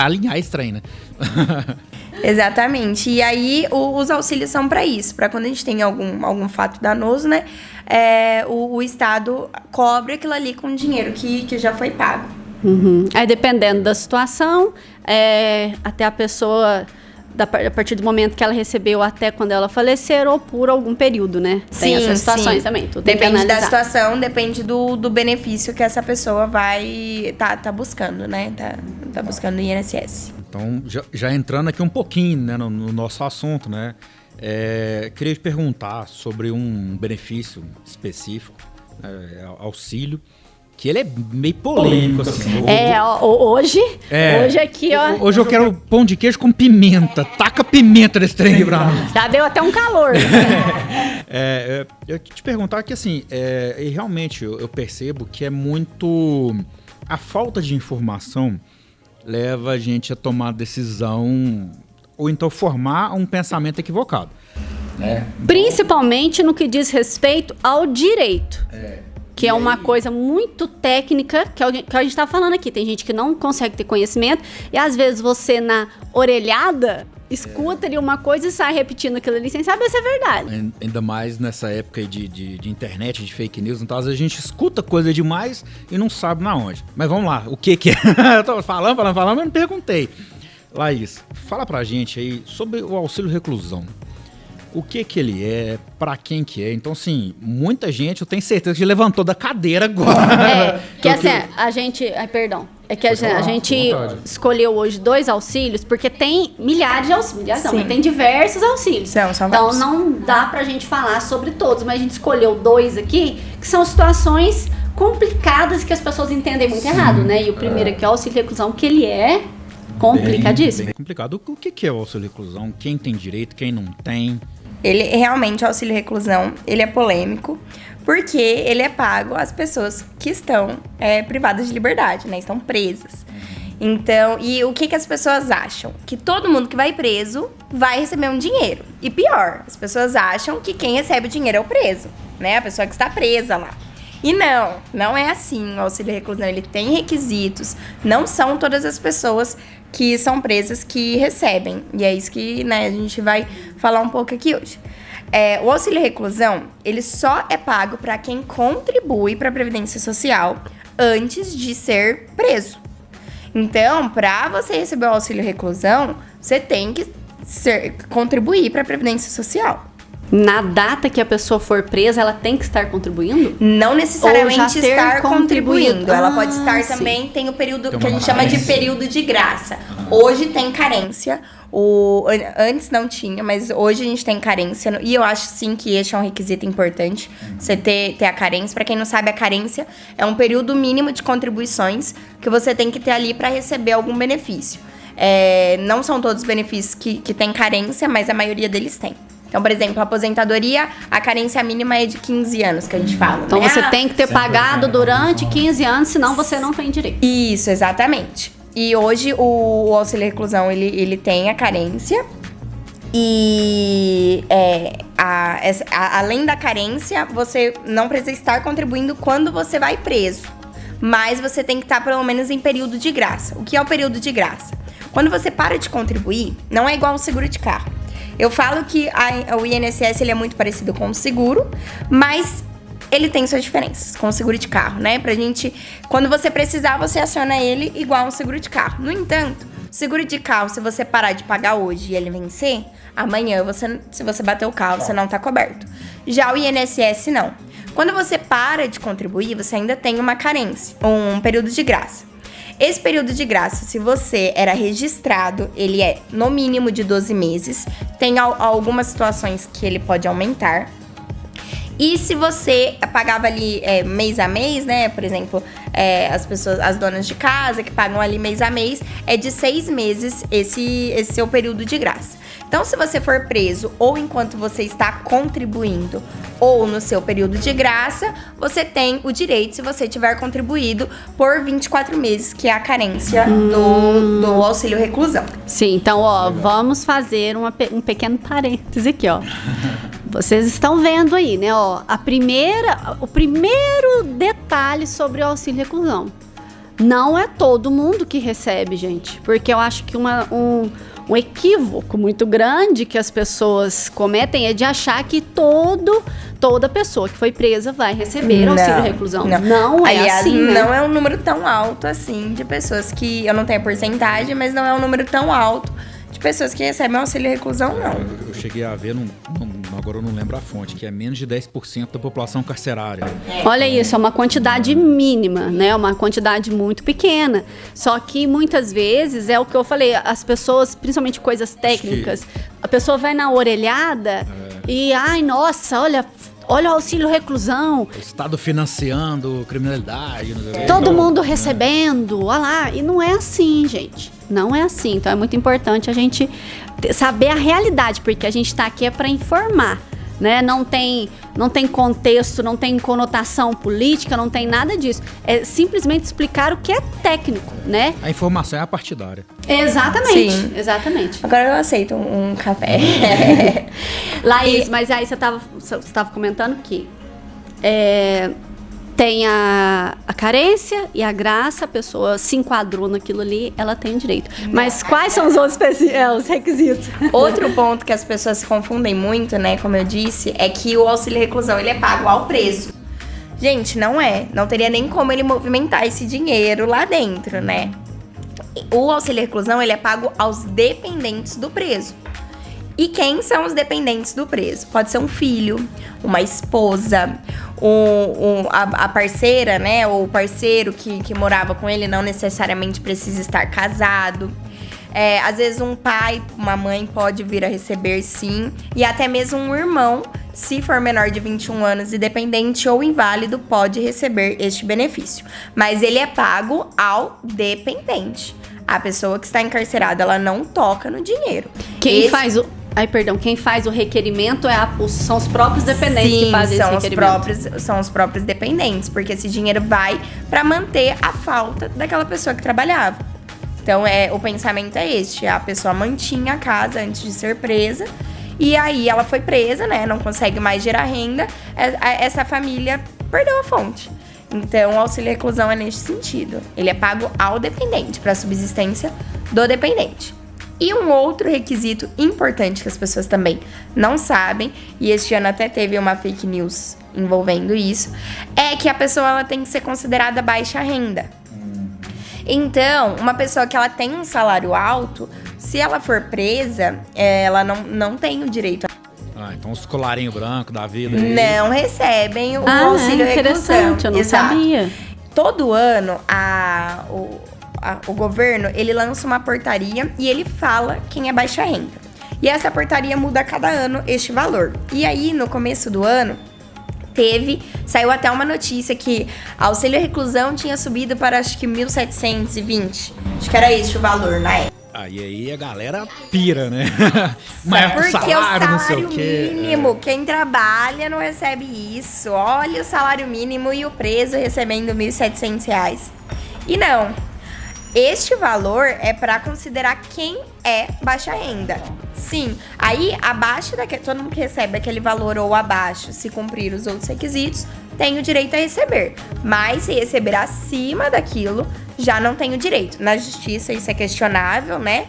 alinhar esse trem, né? Exatamente. E aí, os auxílios são para isso, para quando a gente tem algum fato danoso, né? O Estado cobre aquilo ali com dinheiro que já foi pago. Uhum. Aí, dependendo da situação, até a pessoa, a partir do momento que ela recebeu até quando ela falecer ou por algum período, né? Tem essas situações também. Depende da situação, depende do benefício que essa pessoa vai tá buscando, né? Tá buscando no INSS. Então, já entrando aqui um pouquinho, né, no nosso assunto, né? Queria te perguntar sobre um benefício específico, auxílio, que ele é meio polêmico, assim. Hoje aqui, ó. Hoje eu quero pão de queijo com pimenta. Taca pimenta nesse trem aqui pra mim. Já deu até um calor. Eu te perguntar que, assim, e realmente eu percebo que é muito... A falta de informação leva a gente a tomar decisão ou então formar um pensamento equivocado. Né? Principalmente no que diz respeito ao direito. Que é uma coisa muito técnica que a gente tá falando aqui. Tem gente que não consegue ter conhecimento e às vezes você na orelhada escuta ali uma coisa e sai repetindo aquilo ali sem saber se é verdade. Ainda mais nessa época de internet, de fake news. Então às vezes a gente escuta coisa demais e não sabe na onde. Mas vamos lá, o que é? Eu tô falando, mas não perguntei. Laís, fala pra gente aí sobre o auxílio reclusão. O que ele é, pra quem que é. Então, assim, muita gente, eu tenho certeza que levantou da cadeira agora. Que assim, a gente... perdão. É que a gente escolheu hoje 2 auxílios, porque tem milhares de auxílios. Não, tem diversos auxílios. Então, não dá pra gente falar sobre todos, mas a gente escolheu 2 aqui, que são situações complicadas que as pessoas entendem muito errado, né? E o primeiro aqui é o auxílio reclusão, que ele é complicadíssimo. Bem complicado. O que é o auxílio reclusão? Quem tem direito, quem não tem? Ele realmente, o auxílio reclusão, ele é polêmico, porque ele é pago às pessoas que estão privadas de liberdade, né? Estão presas. Então, e o que as pessoas acham? Que todo mundo que vai preso vai receber um dinheiro. E pior, as pessoas acham que quem recebe o dinheiro é o preso, né? A pessoa que está presa lá. E não é assim. O auxílio reclusão, ele tem requisitos. Não são todas as pessoas que são presas que recebem. E é isso que, né, a gente vai falar um pouco aqui hoje. O auxílio reclusão, ele só é pago para quem contribui para a Previdência Social antes de ser preso. Então, para você receber o auxílio reclusão, você tem que contribuir para a Previdência Social. Na data que a pessoa for presa, ela tem que estar contribuindo? Não necessariamente estar contribuindo. Ela pode estar sim. também, tem o período que a gente chama de período de graça. Hoje tem carência. Antes não tinha, mas hoje a gente tem carência. E eu acho sim que este é um requisito importante, você ter a carência. Para quem não sabe, a carência é um período mínimo de contribuições que você tem que ter ali para receber algum benefício. Não são todos os benefícios que têm carência, mas a maioria deles tem. Então, por exemplo, a aposentadoria, a carência mínima é de 15 anos, que a gente fala. Então, você tem que ter pagado durante 15 anos, senão você não tem direito. Isso, exatamente. E hoje, o auxílio reclusão, ele tem a carência. E além da carência, você não precisa estar contribuindo quando você vai preso. Mas você tem que estar, pelo menos, em período de graça. O que é o período de graça? Quando você para de contribuir, não é igual um seguro de carro. Eu falo que o INSS ele é muito parecido com o seguro, mas ele tem suas diferenças com o seguro de carro, né? Pra gente, quando você precisar, você aciona ele igual um seguro de carro. No entanto, seguro de carro, se você parar de pagar hoje e ele vencer, amanhã, se você bater o carro, você não tá coberto. Já o INSS, não. Quando você para de contribuir, você ainda tem uma carência, um período de graça. Esse período de graça, se você era registrado, ele é no mínimo de 12 meses. Tem algumas situações que ele pode aumentar. E se você pagava ali mês a mês, né? Por exemplo, as donas de casa que pagam ali mês a mês, é de 6 meses esse seu período de graça. Então, se você for preso ou enquanto você está contribuindo ou no seu período de graça, você tem o direito, se você tiver contribuído, por 24 meses, que é a carência do auxílio reclusão. Sim, então, ó, vamos fazer um pequeno parêntese aqui, ó. Vocês estão vendo aí, né, ó, o primeiro detalhe sobre o auxílio reclusão. Não é todo mundo que recebe, gente, porque eu acho que um equívoco muito grande que as pessoas cometem é de achar que toda pessoa que foi presa vai receber auxílio reclusão. Não é Aliás, assim, né? Não é um número tão alto assim de pessoas que... Eu não tenho a porcentagem, mas não é um número tão alto de pessoas que recebem auxílio reclusão, não. Eu cheguei a ver, agora eu não lembro a fonte, que é menos de 10% da população carcerária. Olha isso, é uma quantidade mínima, né? Uma quantidade muito pequena. Só que muitas vezes, é o que eu falei, as pessoas, principalmente coisas técnicas, a pessoa vai na orelhada e, ai, nossa, olha o auxílio reclusão. O Estado financiando criminalidade. Todo mundo recebendo, olha lá. E não é assim, gente. Não é assim. Então é muito importante a gente saber a realidade, porque a gente está aqui para informar, né? Não tem contexto, não tem conotação política, não tem nada disso. É simplesmente explicar o que é técnico, né? A informação é a partidária. Exatamente. Sim. Exatamente. Agora eu aceito um café. Laís, mas aí você estava comentando que tem a carência e a graça, a pessoa se enquadrou naquilo ali, ela tem o direito. Mas quais são os outros os requisitos? Outro ponto que as pessoas se confundem muito, né, como eu disse, é que o auxílio reclusão, ele é pago ao preso. Gente, não é. Não teria nem como ele movimentar esse dinheiro lá dentro, né? O auxílio reclusão, ele é pago aos dependentes do preso. E quem são os dependentes do preso? Pode ser um filho, uma esposa, a parceira, né? Ou o parceiro que morava com ele não necessariamente precisa estar casado. Às vezes um pai, uma mãe pode vir a receber, sim. E até mesmo um irmão, se for menor de 21 anos e dependente ou inválido, pode receber este benefício. Mas ele é pago ao dependente. A pessoa que está encarcerada, ela não toca no dinheiro. Quem faz o requerimento são os próprios dependentes que fazem esse requerimento. São os próprios dependentes, porque esse dinheiro vai para manter a falta daquela pessoa que trabalhava. Então, o pensamento é este: a pessoa mantinha a casa antes de ser presa, e aí ela foi presa, né? Não consegue mais gerar renda, essa família perdeu a fonte. Então, o auxílio reclusão é neste sentido. Ele é pago ao dependente, para a subsistência do dependente. E um outro requisito importante que as pessoas também não sabem, e este ano até teve uma fake news envolvendo isso, é que a pessoa ela tem que ser considerada baixa renda. Então, uma pessoa que ela tem um salário alto, se ela for presa, ela não tem o direito. Então os colarinhos brancos da vida. Não recebem o auxílio reclusão. Eu não sabia. Todo ano, o governo, ele lança uma portaria e ele fala quem é baixa renda. E essa portaria muda a cada ano este valor. E aí, no começo do ano, saiu até uma notícia que auxílio reclusão tinha subido para, acho que 1.720. Acho que era este o valor na época. E aí a galera pira, né? Porque salário, o não sei salário o quê. mínimo, quem trabalha não recebe isso. Olha o salário mínimo e o preso recebendo R$ 1.700. E não. Este valor é para considerar quem é baixa renda. Sim, aí abaixo todo mundo que recebe aquele valor ou abaixo, se cumprir os outros requisitos, tem o direito a receber. Mas se receber acima daquilo, já não tem o direito. Na justiça isso é questionável, né?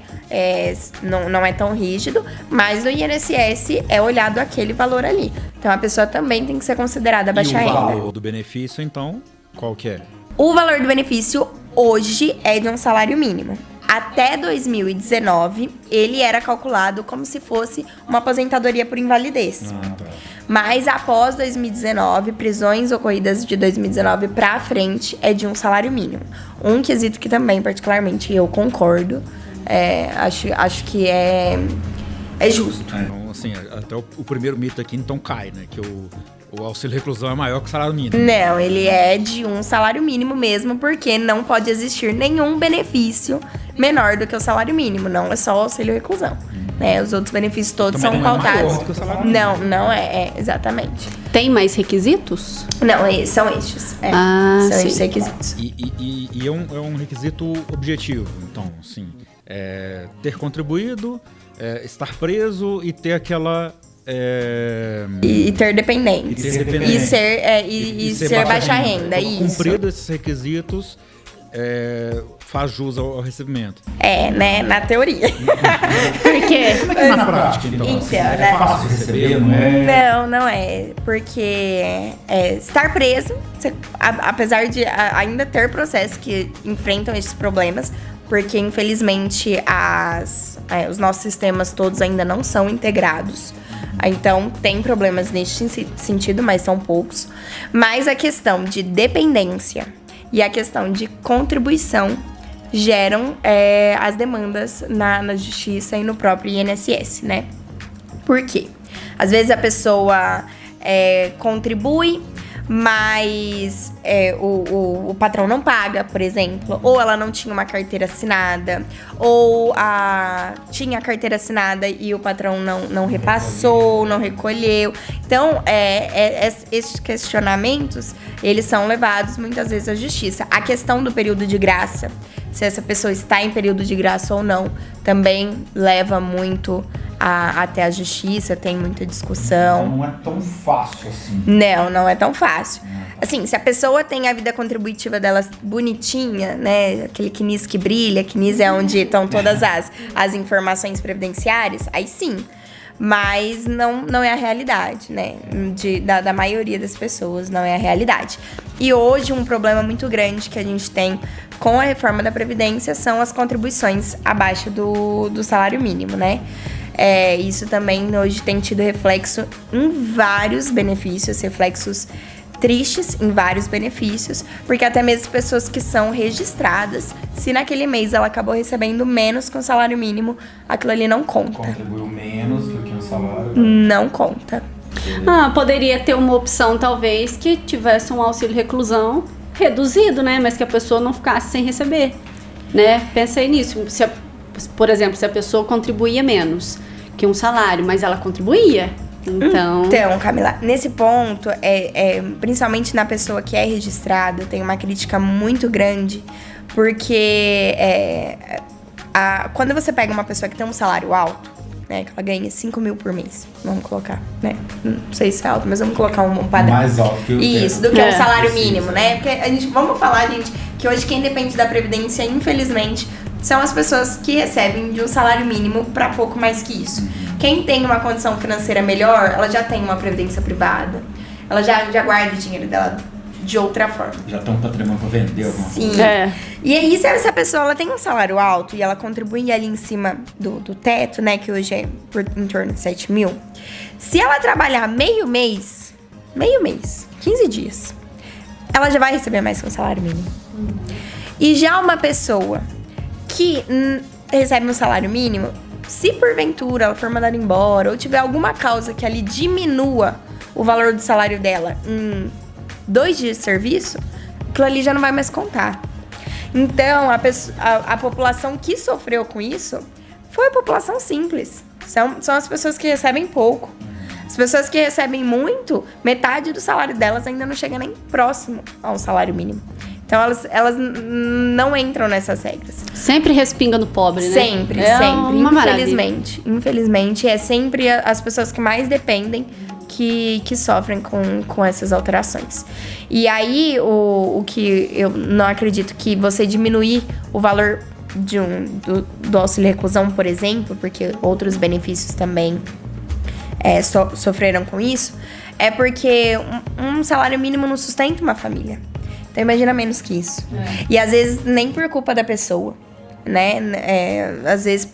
Não é tão rígido, mas no INSS é olhado aquele valor ali. Então a pessoa também tem que ser considerada baixa renda. E o valor do benefício, então, qual que é? O valor do benefício hoje é de um salário mínimo. Até 2019, ele era calculado como se fosse uma aposentadoria por invalidez. Tá. Mas após 2019, prisões ocorridas de 2019 pra frente é de um salário mínimo. Um quesito que também, particularmente, eu concordo. Acho que é justo. Então, assim, até o primeiro mito aqui, então, cai, né? Que o auxílio reclusão é maior que o salário mínimo. Não, ele é de um salário mínimo mesmo, porque não pode existir nenhum benefício menor do que o salário mínimo. Não é só o auxílio reclusão. Né? Os outros benefícios todos Também são não é pautados. maior do que o salário mínimo. Não é, exatamente. Tem mais requisitos? Não, são estes. São sim. estes requisitos. E é um requisito objetivo. Então, assim, ter contribuído, estar preso e ter aquela... E ter dependentes. E ser baixa renda. Então, Isso. cumprido esses requisitos, faz jus ao recebimento. Né? Na teoria. Por quê? Na prática, então, assim, Então, é né? fácil receber, não é? Não é. Porque estar preso, apesar de ainda ter processos que enfrentam esses problemas, porque infelizmente os nossos sistemas todos ainda não são integrados. Então, tem problemas nesse sentido, mas são poucos. Mas a questão de dependência e a questão de contribuição geram as demandas na justiça e no próprio INSS, né? Por quê? Às vezes a pessoa contribui, mas o patrão não paga, por exemplo, ou ela não tinha uma carteira assinada, ou tinha a carteira assinada e o patrão não repassou, não recolheu. Então, esses questionamentos, eles são levados muitas vezes à justiça. A questão do período de graça, se essa pessoa está em período de graça ou não, também leva muito até a justiça, tem muita discussão. Não é tão fácil assim. Não é tão fácil. Assim, se a pessoa tem a vida contributiva dela bonitinha, né? Aquele CNIS que brilha, CNIS é onde estão todas as informações previdenciárias, aí sim. Mas não é a realidade, né? Da maioria das pessoas, não é a realidade. E hoje, um problema muito grande que a gente tem com a reforma da Previdência são as contribuições abaixo do salário mínimo, né? Isso também hoje tem tido reflexo em vários benefícios, reflexos tristes em vários benefícios, porque até mesmo pessoas que são registradas, se naquele mês ela acabou recebendo menos que o salário mínimo, aquilo ali não conta. Contribuiu menos do que um salário. Não conta. Poderia ter uma opção, talvez, que tivesse um auxílio reclusão reduzido, né? Mas que a pessoa não ficasse sem receber, né? Pensei nisso. Por exemplo, se a pessoa contribuía menos que um salário, mas ela contribuía, então, Camila, nesse ponto, principalmente na pessoa que é registrada, tem uma crítica muito grande, porque quando você pega uma pessoa que tem um salário alto, né, que ela ganha 5 mil por mês, vamos colocar, né? Não sei se é alto, mas vamos colocar um padrão. Mais alto que Isso, do que um salário mínimo, né? Porque vamos falar, gente, que hoje quem depende da Previdência, infelizmente, são as pessoas que recebem de um salário mínimo para pouco mais que isso. Quem tem uma condição financeira melhor, ela já tem uma previdência privada. Ela já guarda o dinheiro dela de outra forma. Já tem um patrimônio para vender alguma coisa. Sim. E aí, se essa pessoa ela tem um salário alto e ela contribui ali em cima do teto, né, que hoje é em torno de 7 mil, se ela trabalhar meio mês, 15 dias, ela já vai receber mais que um salário mínimo. E já uma pessoa que recebe um salário mínimo, se porventura ela for mandada embora ou tiver alguma causa que ali diminua o valor do salário dela em 2 dias de serviço, aquilo ali já não vai mais contar. Então, a população que sofreu com isso foi a população simples. São as pessoas que recebem pouco. As pessoas que recebem muito, metade do salário delas ainda não chega nem próximo ao salário mínimo. Então, elas não entram nessas regras. Sempre respinga no pobre, né? Sempre. Uma Infelizmente, é sempre as pessoas que mais dependem que sofrem com essas alterações. E aí, o que eu não acredito que você diminuir o valor do auxílio reclusão, por exemplo, porque outros benefícios também sofreram com isso, é porque um salário mínimo não sustenta uma família. Então imagina menos que isso. E às vezes nem por culpa da pessoa, né? Às vezes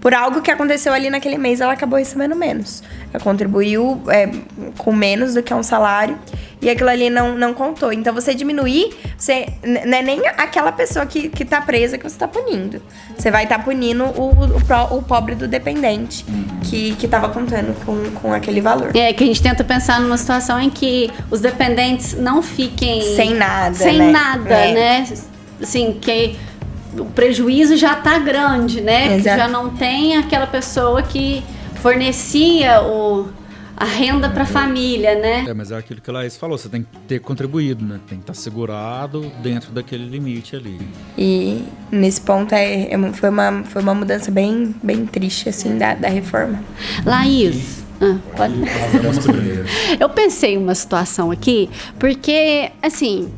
por algo que aconteceu ali naquele mês, ela acabou recebendo menos. Ela contribuiu com menos do que um salário e aquilo ali não contou. Então, você diminuir, não é nem aquela pessoa que tá presa que você tá punindo. Você vai estar punindo o pobre do dependente que tava contando com aquele valor. É que a gente tenta pensar numa situação em que os dependentes não fiquem... Sem nada, né? Assim, que... o prejuízo já tá grande, né? Exato. Já não tem aquela pessoa que fornecia a renda para a família, né? Mas é aquilo que a Laís falou, você tem que ter contribuído, né? Tem que estar segurado dentro daquele limite ali. E nesse ponto foi uma mudança bem triste, assim, da reforma. Laís, pode... Eu pensei em uma situação aqui, porque, assim...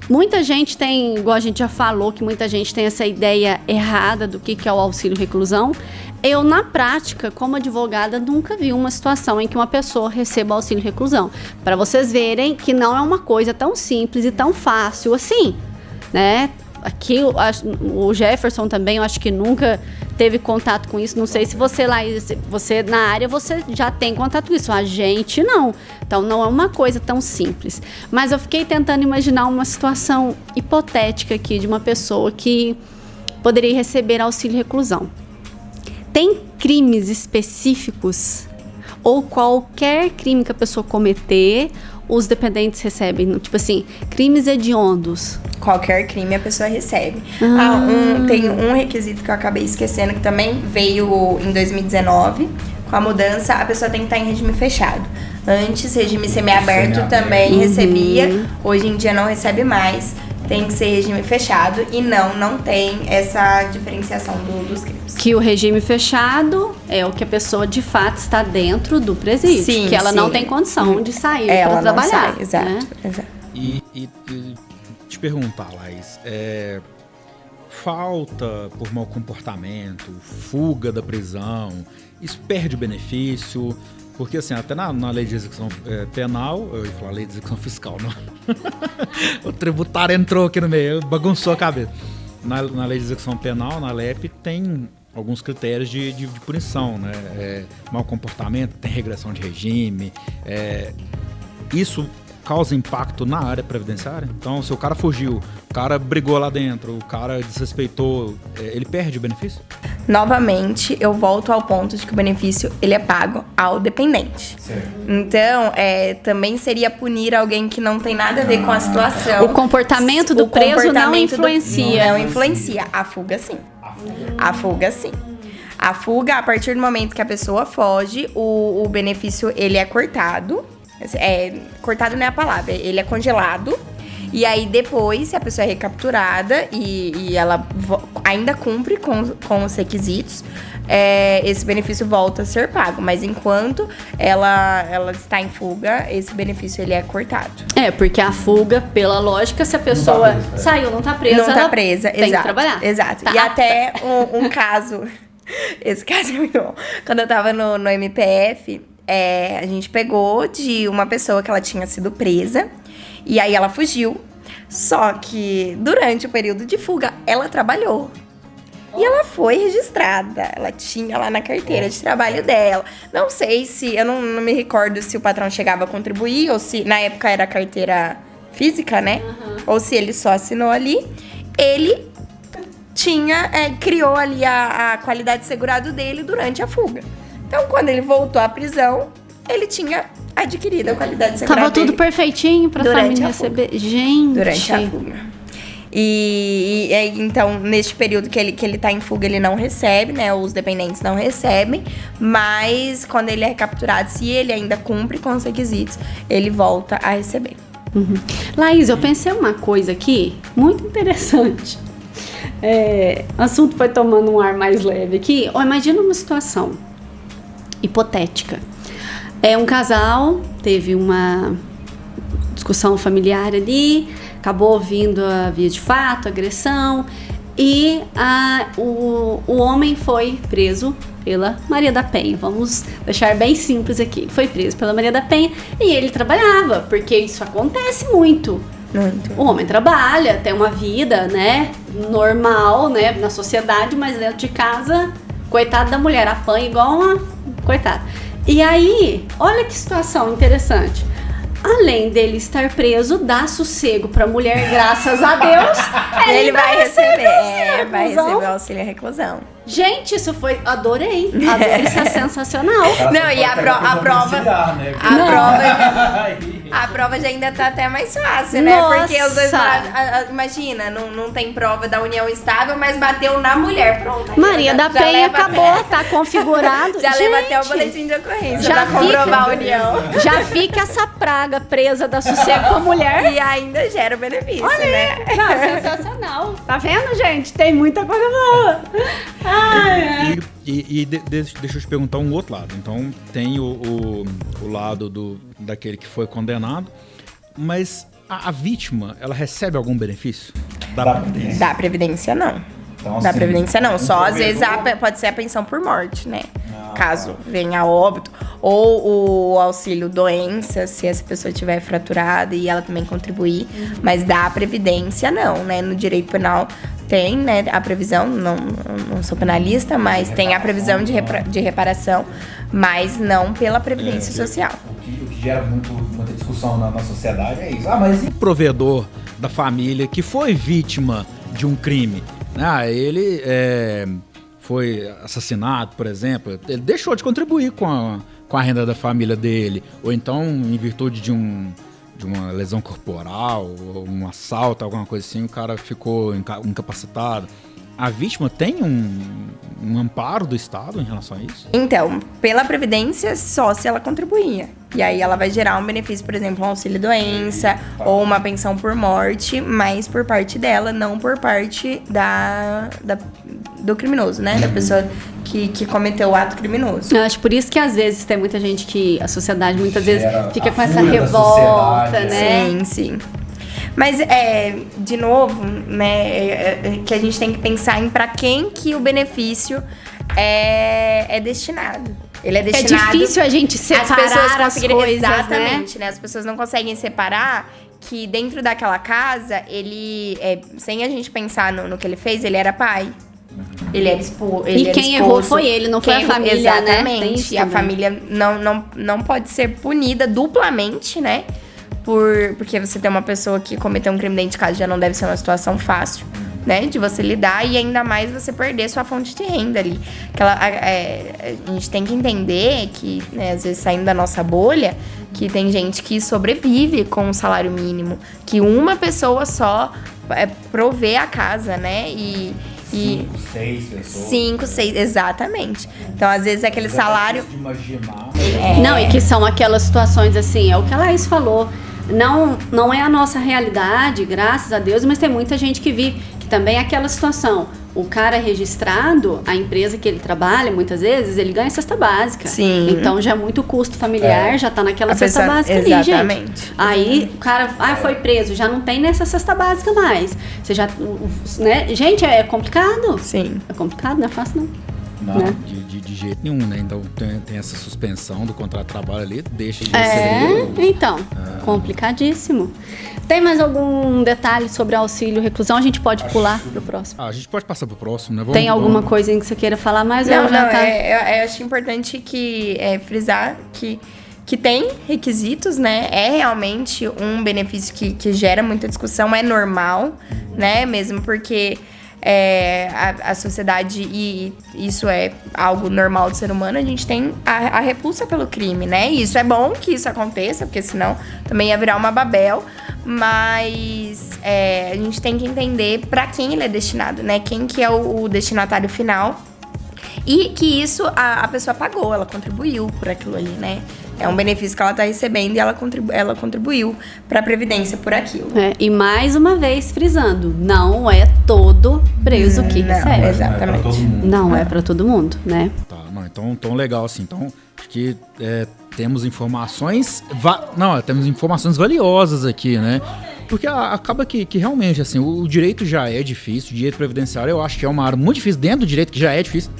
muita gente tem, igual a gente já falou, que muita gente tem essa ideia errada do que é o auxílio reclusão. Eu, na prática, como advogada, nunca vi uma situação em que uma pessoa receba auxílio reclusão. Para vocês verem que não é uma coisa tão simples e tão fácil assim, né? Aqui, o Jefferson também, eu acho que nunca teve contato com isso. Não sei se você lá, você na área, você já tem contato com isso. A gente não. Então, não é uma coisa tão simples. Mas eu fiquei tentando imaginar uma situação hipotética aqui de uma pessoa que poderia receber auxílio reclusão. Tem crimes específicos ou qualquer crime que a pessoa cometer, os dependentes recebem? Tipo assim, crimes hediondos. Qualquer crime a pessoa recebe. Tem um requisito que eu acabei esquecendo, que também veio em 2019. Com a mudança, a pessoa tem que estar em regime fechado. Antes, regime semiaberto também recebia. Hoje em dia não recebe mais. Tem que ser regime fechado. E não tem essa diferenciação dos crimes. Que o regime fechado é o que a pessoa de fato está dentro do presídio. Sim, que ela não tem condição de sair para trabalhar. Não sai, exato. E te perguntar, Laís, falta por mau comportamento, fuga da prisão, isso perde benefício? Porque, assim, até na lei de execução penal, eu ia falar lei de execução fiscal, não. O tributário entrou aqui no meio, bagunçou a cabeça. Na lei de execução penal, na LEP, tem alguns critérios de punição, né? Mau comportamento, tem regressão de regime. Isso causa impacto na área previdenciária? Então, se o cara fugiu, o cara brigou lá dentro, o cara desrespeitou, ele perde o benefício? Novamente, eu volto ao ponto de que o benefício ele é pago ao dependente. Certo. Então, também seria punir alguém que não tem nada a ver com a situação. O comportamento do preso não influencia. Não influencia. A fuga, sim. A fuga, sim. A fuga, a partir do momento que a pessoa foge, o benefício ele é cortado. Cortado não é a palavra, ele é congelado. E aí depois, se a pessoa é recapturada e ela ainda cumpre com os requisitos, esse benefício volta a ser pago. Mas enquanto ela está em fuga, esse benefício ele é cortado. Porque a fuga, pela lógica, se a pessoa saiu, não está presa, não está presa, tem que trabalhar. Exato. Tá. E até um caso, esse caso é muito bom. Quando eu tava no MPF, a gente pegou de uma pessoa que ela tinha sido presa. E aí ela fugiu. Só que durante o período de fuga, ela trabalhou. E ela foi registrada. Ela tinha lá na carteira de trabalho dela. Não sei se... eu não me recordo se o patrão chegava a contribuir. Ou se na época era carteira física, né? Ou se ele só assinou ali. Ele criou ali a qualidade de segurado dele durante a fuga. Então, quando ele voltou à prisão, ele tinha adquirido a qualidade de segurado Tava tudo dele perfeitinho pra família receber. Gente! durante a fuga. E então, neste período que ele tá em fuga, ele não recebe, né? Os dependentes não recebem. Mas, quando ele é recapturado, se ele ainda cumpre com os requisitos, ele volta a receber. Laís, eu pensei uma coisa aqui muito interessante. O assunto foi tomando um ar mais leve aqui. Imagina uma situação hipotética. Um casal teve uma discussão familiar ali, acabou vindo a via de fato, agressão, e o homem foi preso pela Maria da Penha. Vamos deixar bem simples aqui. Ele foi preso pela Maria da Penha e ele trabalhava, porque isso acontece muito. O homem trabalha, tem uma vida, né, normal, né, na sociedade, mas dentro de casa, coitado da mulher, apanha igual uma coitada. E aí, olha que situação interessante. Além dele estar preso, dá sossego pra mulher, graças a Deus. Ele vai receber. Vai reclusão. receber o auxílio à reclusão. Gente, isso foi... Adorei. Isso é sensacional. Não, e a prova... Né? A prova já ainda tá até mais fácil, né? Nossa. Porque os dois... Imagina, não tem prova da união estável, mas bateu na mulher. Pronto. Maria da Penha acabou, tá configurado. Já Gente, leva até o boletim de ocorrência já pra comprovar a união. Já fica essa praga presa da sossego com a mulher. E ainda gera o benefício, Olha, né? não, sensacional. Tá vendo, gente? Tem muita coisa boa. Deixa eu te perguntar um outro lado. Então, tem o lado daquele que foi condenado, mas a vítima, ela recebe algum benefício da Previdência? Da Previdência, não. Então, Da assim, Previdência, não. Só, às vezes, provedor- pode ser a pensão por morte, né? Caso venha a óbito. Ou o auxílio doença, se essa pessoa estiver fraturada e ela também contribuir. Mas da Previdência, não, né? No direito penal tem, né, a previsão, não sou penalista, mas tem a previsão de reparação, mas não pela Previdência Social. O que gera muita discussão na sociedade é isso. Mas e o provedor da família que foi vítima de um crime? Ele foi assassinado, por exemplo, ele deixou de contribuir com a renda da família dele, ou então em virtude de uma lesão corporal, ou um assalto, alguma coisa assim, o cara ficou incapacitado. A vítima tem um amparo do Estado em relação a isso? Então, pela Previdência, só se ela contribuía. E aí ela vai gerar um benefício, por exemplo, um auxílio-doença ou uma pensão por morte, mas por parte dela, não por parte do criminoso, né? Da pessoa que cometeu o ato criminoso. Eu acho por isso que às vezes tem muita gente que a sociedade muitas vezes Gera fica a com essa fúria da revolta, sociedade, né? Sim. Mas, de novo, né, que a gente tem que pensar em para quem que o benefício é destinado. Ele é destinado... É difícil a gente separar as coisas, exatamente, né? As pessoas não conseguem separar que dentro daquela casa, ele, sem a gente pensar no que ele fez, ele era pai. Ele era esposo. E quem errou foi ele, não foi a família, né? Exatamente. Tem isso E a também. família não pode ser punida duplamente, né? Porque você tem uma pessoa que cometeu um crime dentro de casa, já não deve ser uma situação fácil, né? De você lidar e ainda mais você perder sua fonte de renda ali. A gente tem que entender que, né, às vezes saindo da nossa bolha, que tem gente que sobrevive com um salário mínimo, que uma pessoa só provê a casa, né? 5, 6 pessoas. 5, 6, exatamente. Então, às vezes, aquele salário... De imaginar. Não, e que são aquelas situações assim, é o que a Laís falou. Não é a nossa realidade, graças a Deus, mas tem muita gente que vive, que também é aquela situação. O cara registrado, a empresa que ele trabalha, muitas vezes, ele ganha cesta básica. Sim. Então já é muito custo familiar, já tá naquela A cesta pessoa- básica ali, gente. exatamente. Aí o cara foi preso, já não tem nessa cesta básica mais. Você já, né? Gente, é complicado. Sim. É complicado, não é fácil não. Não, Né? de jeito nenhum, né? Então tem essa suspensão do contrato de trabalho ali, deixa de É, receber. então, complicadíssimo. Tem mais algum detalhe sobre auxílio reclusão? A gente pode pular pro próximo. A gente pode passar pro próximo, né? Tem alguma coisa que você queira falar mais? Não, ou já tá... eu acho importante frisar que tem requisitos, né? É realmente um benefício que gera muita discussão, é normal, né? Mesmo porque a sociedade, e isso é algo normal do ser humano, a gente tem a repulsa pelo crime, né? E isso é bom que isso aconteça, porque senão também ia virar uma Babel. Mas a gente tem que entender para quem ele é destinado, né? Quem que é o destinatário final. E que isso a pessoa pagou, ela contribuiu por aquilo ali, né? É um benefício que ela tá recebendo e ela contribuiu para a Previdência por aquilo. E mais uma vez frisando, não é todo preso que Não, recebe. exatamente. Não é pra todo mundo, né? Tá, não, então legal, assim. Então, acho que temos informações... temos informações valiosas aqui, né? Porque acaba que realmente, assim, o direito já é difícil, o direito previdenciário eu acho que é uma área muito difícil, dentro do direito que já é difícil,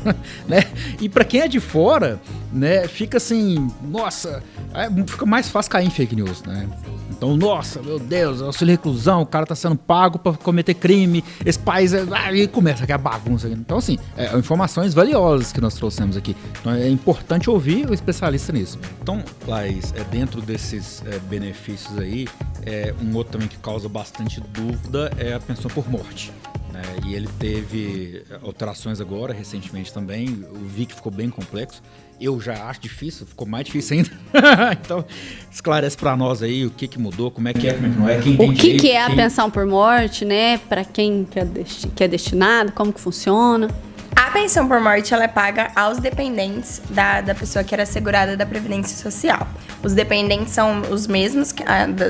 né? E pra quem é de fora, né, fica assim, nossa, fica mais fácil cair em fake news, né? Então, nossa, meu Deus, auxílio reclusão, o cara tá sendo pago pra cometer crime, esse país... Aí começa aquela bagunça. Então, assim, informações valiosas que nós trouxemos aqui. Então, é importante ouvir o especialista nisso. Então, Laís, dentro desses benefícios aí, um outro também que causa bastante dúvida é a pensão por morte. E ele teve alterações agora, recentemente também. Eu vi que ficou bem complexo. Eu já acho difícil, ficou mais difícil ainda. Então, esclarece pra nós aí o que mudou, como é que como é que não é. O que é a pensão por morte, né? Pra quem que é destinado, como que funciona? A pensão por morte, ela é paga aos dependentes da pessoa que era segurada da Previdência Social. Os dependentes são os mesmos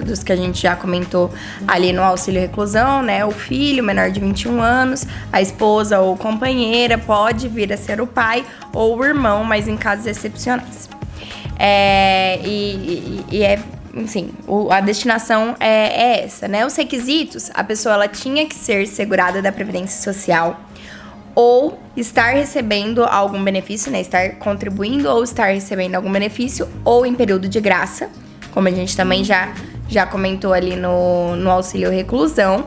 dos que a gente já comentou ali no auxílio reclusão, né? O filho menor de 21 anos, a esposa ou companheira, pode vir a ser o pai ou o irmão, mas em casos excepcionais. Enfim, a destinação é essa, né? Os requisitos, a pessoa ela tinha que ser segurada da Previdência Social, ou estar recebendo algum benefício, né? Estar contribuindo ou estar recebendo algum benefício, ou em período de graça, como a gente também já comentou ali no auxílio reclusão.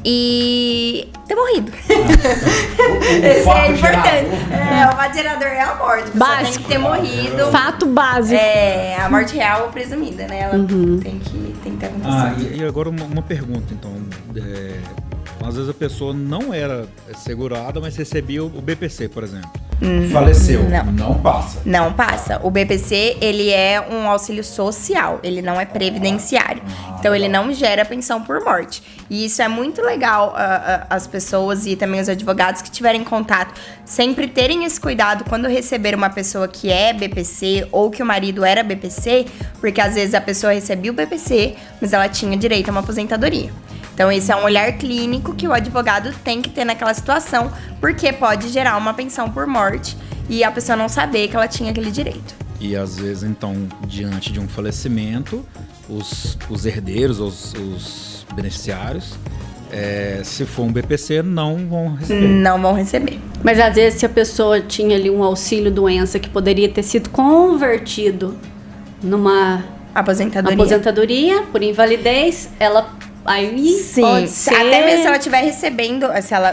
E ter morrido. Esse é importante. O fato gerador é a morte. A pessoa tem que ter morrido. Fato básico. A morte real ou presumida, né? Ela tem que ter acontecido. E agora uma pergunta, então. Às vezes a pessoa não era segurada, mas recebia o BPC, por exemplo. Faleceu. Não passa. Não passa. O BPC, ele é um auxílio social, ele não é previdenciário. Então, ele não gera pensão por morte. E isso é muito legal, as pessoas e também os advogados que tiverem contato, sempre terem esse cuidado quando receber uma pessoa que é BPC ou que o marido era BPC, porque às vezes a pessoa recebia o BPC, mas ela tinha direito a uma aposentadoria. Então, esse é um olhar clínico que o advogado tem que ter naquela situação, porque pode gerar uma pensão por morte e a pessoa não saber que ela tinha aquele direito. E, às vezes, então, diante de um falecimento, os herdeiros, os beneficiários, se for um BPC, não vão receber. Não vão receber. Mas, às vezes, se a pessoa tinha ali um auxílio-doença que poderia ter sido convertido numa aposentadoria por invalidez, ela... Aí sim, pode ser... até mesmo se ela estiver recebendo,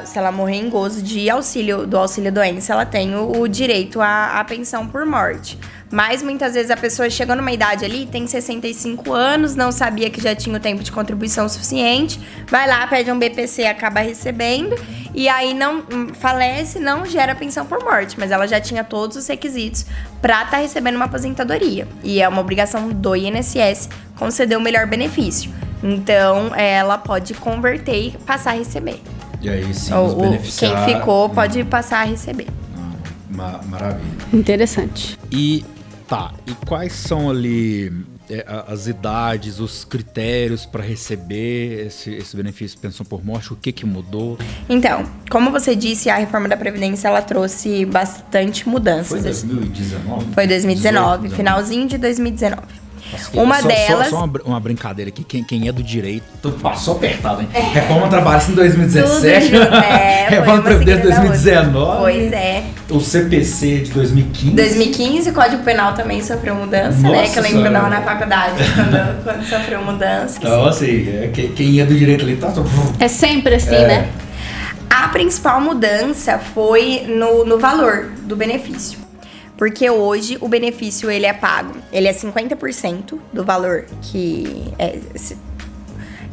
se ela morrer em gozo do auxílio doença, ela tem o direito à pensão por morte. Mas muitas vezes a pessoa chegou numa idade ali, tem 65 anos, não sabia que já tinha o tempo de contribuição suficiente, vai lá, pede um BPC, acaba recebendo, e aí não falece, não gera pensão por morte, mas ela já tinha todos os requisitos para estar recebendo uma aposentadoria. E é uma obrigação do INSS conceder o melhor benefício. Então, ela pode converter e passar a receber. E aí, sim, os beneficiários... Quem ficou pode passar a receber. Maravilha. Interessante. E quais são ali as idades, os critérios para receber esse benefício de pensão por morte? O que mudou? Então, como você disse, a reforma da Previdência, ela trouxe bastante mudanças. Foi 2019? Foi 2019, finalzinho de 2019. Uma delas... Só uma brincadeira aqui, quem é do direito passou apertado, hein? Reforma trabalhista em 2017, reforma previdência em 2019. Pois é. O CPC de 2015. 2015, o Código Penal também sofreu mudança, né? Que eu lembro que eu tava na faculdade quando sofreu mudança. Então, assim, quem é do direito ali tá... É sempre assim, né? A principal mudança foi no valor do benefício. Porque hoje o benefício ele é pago, ele é 50% do valor que...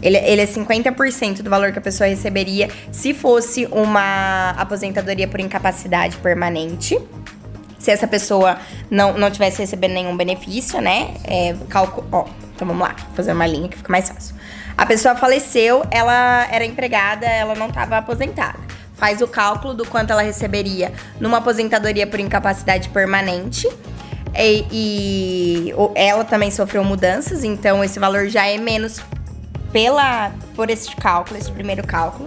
Ele é 50% do valor que a pessoa receberia se fosse uma aposentadoria por incapacidade permanente. Se essa pessoa não tivesse recebendo nenhum benefício, né? Então vamos lá, vou fazer uma linha que fica mais fácil. A pessoa faleceu, ela era empregada, ela não estava aposentada. Faz o cálculo do quanto ela receberia numa aposentadoria por incapacidade permanente. E ela também sofreu mudanças, então esse valor já é menos por esse primeiro cálculo.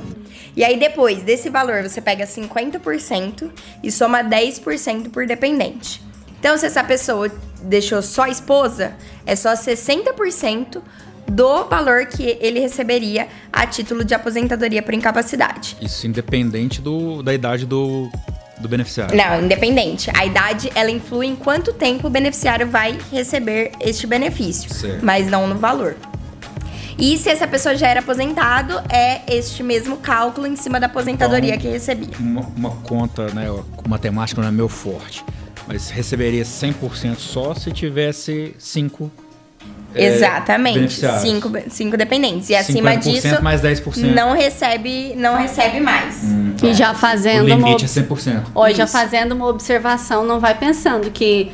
E aí depois desse valor você pega 50% e soma 10% por dependente. Então se essa pessoa deixou só a esposa, é só 60% do valor que ele receberia a título de aposentadoria por incapacidade. Isso independente da idade do beneficiário. Não, independente. A idade, ela influi em quanto tempo o beneficiário vai receber este benefício, certo, mas não no valor. E se essa pessoa já era aposentado, é este mesmo cálculo em cima da aposentadoria então, que recebia. Uma conta, né, matemática não é meu forte, mas receberia 100% só se tivesse 5 Exatamente, 5 dependentes. E acima disso, mais 10%. não recebe mais. E já fazendo o limite é 100%. Ou já fazendo uma observação, não vai pensando que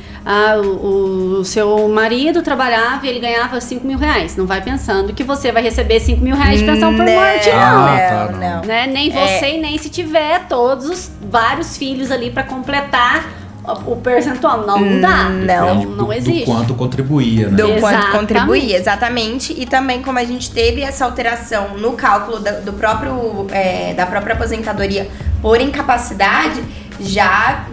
o seu marido trabalhava e ele ganhava 5 mil reais. Não vai pensando que você vai receber 5 mil reais de pensão por morte, não. Não. Né? Nem você e nem se tiver todos os vários filhos ali para completar o percentual. Não dá. Não existe. Do quanto contribuía, né? Do quanto contribuía, exatamente. E também como a gente teve essa alteração no cálculo da própria aposentadoria por incapacidade, já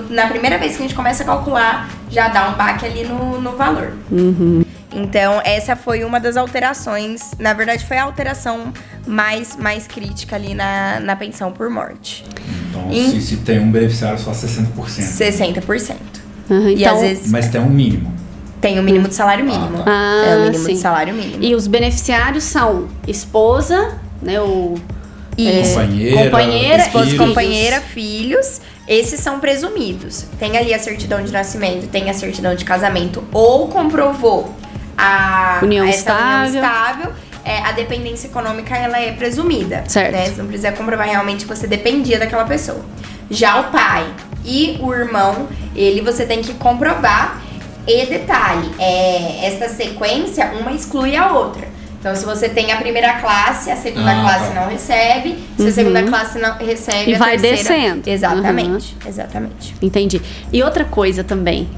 na primeira vez que a gente começa a calcular, já dá um baque ali no valor. Uhum. Então, essa foi uma das alterações. Na verdade, foi a alteração mais crítica ali na pensão por morte. Então, se tem um beneficiário, só 60%. 60%. Uhum, E então, às vezes mas tem um mínimo. tem o mínimo de salário mínimo. É o mínimo sim. de salário mínimo. E os beneficiários são esposa, né? Companheira, esposa, filhos. companheira, filhos. Esses são presumidos. Tem ali a certidão de nascimento, tem a certidão de casamento, ou comprovou essa união estável. A dependência econômica, ela é presumida. Certo. Né? Você não precisa comprovar realmente que você dependia daquela pessoa. Já o pai e o irmão, você tem que comprovar. E detalhe, esta sequência, uma exclui a outra. Então, se você tem a primeira classe, a segunda classe não recebe. Se a segunda classe não recebe, e a vai terceira... descendo. Exatamente, exatamente. Entendi. E outra coisa também,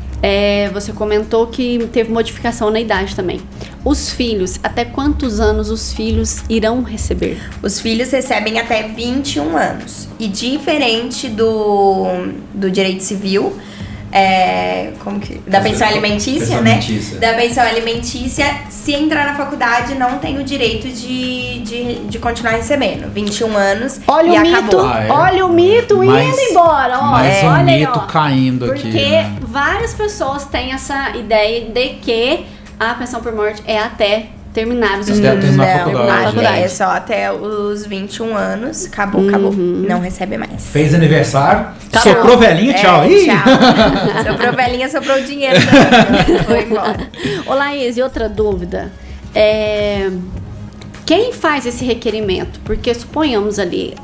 você comentou que teve modificação na idade também. Os filhos, até quantos anos os filhos irão receber? Os filhos recebem até 21 anos. E diferente do direito civil... da pensão alimentícia, né? Da pensão alimentícia, se entrar na faculdade, não tem o direito de continuar recebendo. 21 anos olha e o mito, acabou. Olha o mito indo embora. Mais olha um mito aí, caindo porque aqui. Né? várias pessoas têm essa ideia de que a pensão por morte é até terminar os estudos. Terminar a faculdade. É só até os 21 anos. Acabou. Não recebe mais. Fez aniversário, soprou velhinha, tchau. Tchau. Soprou velhinha, soprou o dinheiro. Foi embora. Ô Laís, e outra dúvida. Quem faz esse requerimento? Porque suponhamos ali,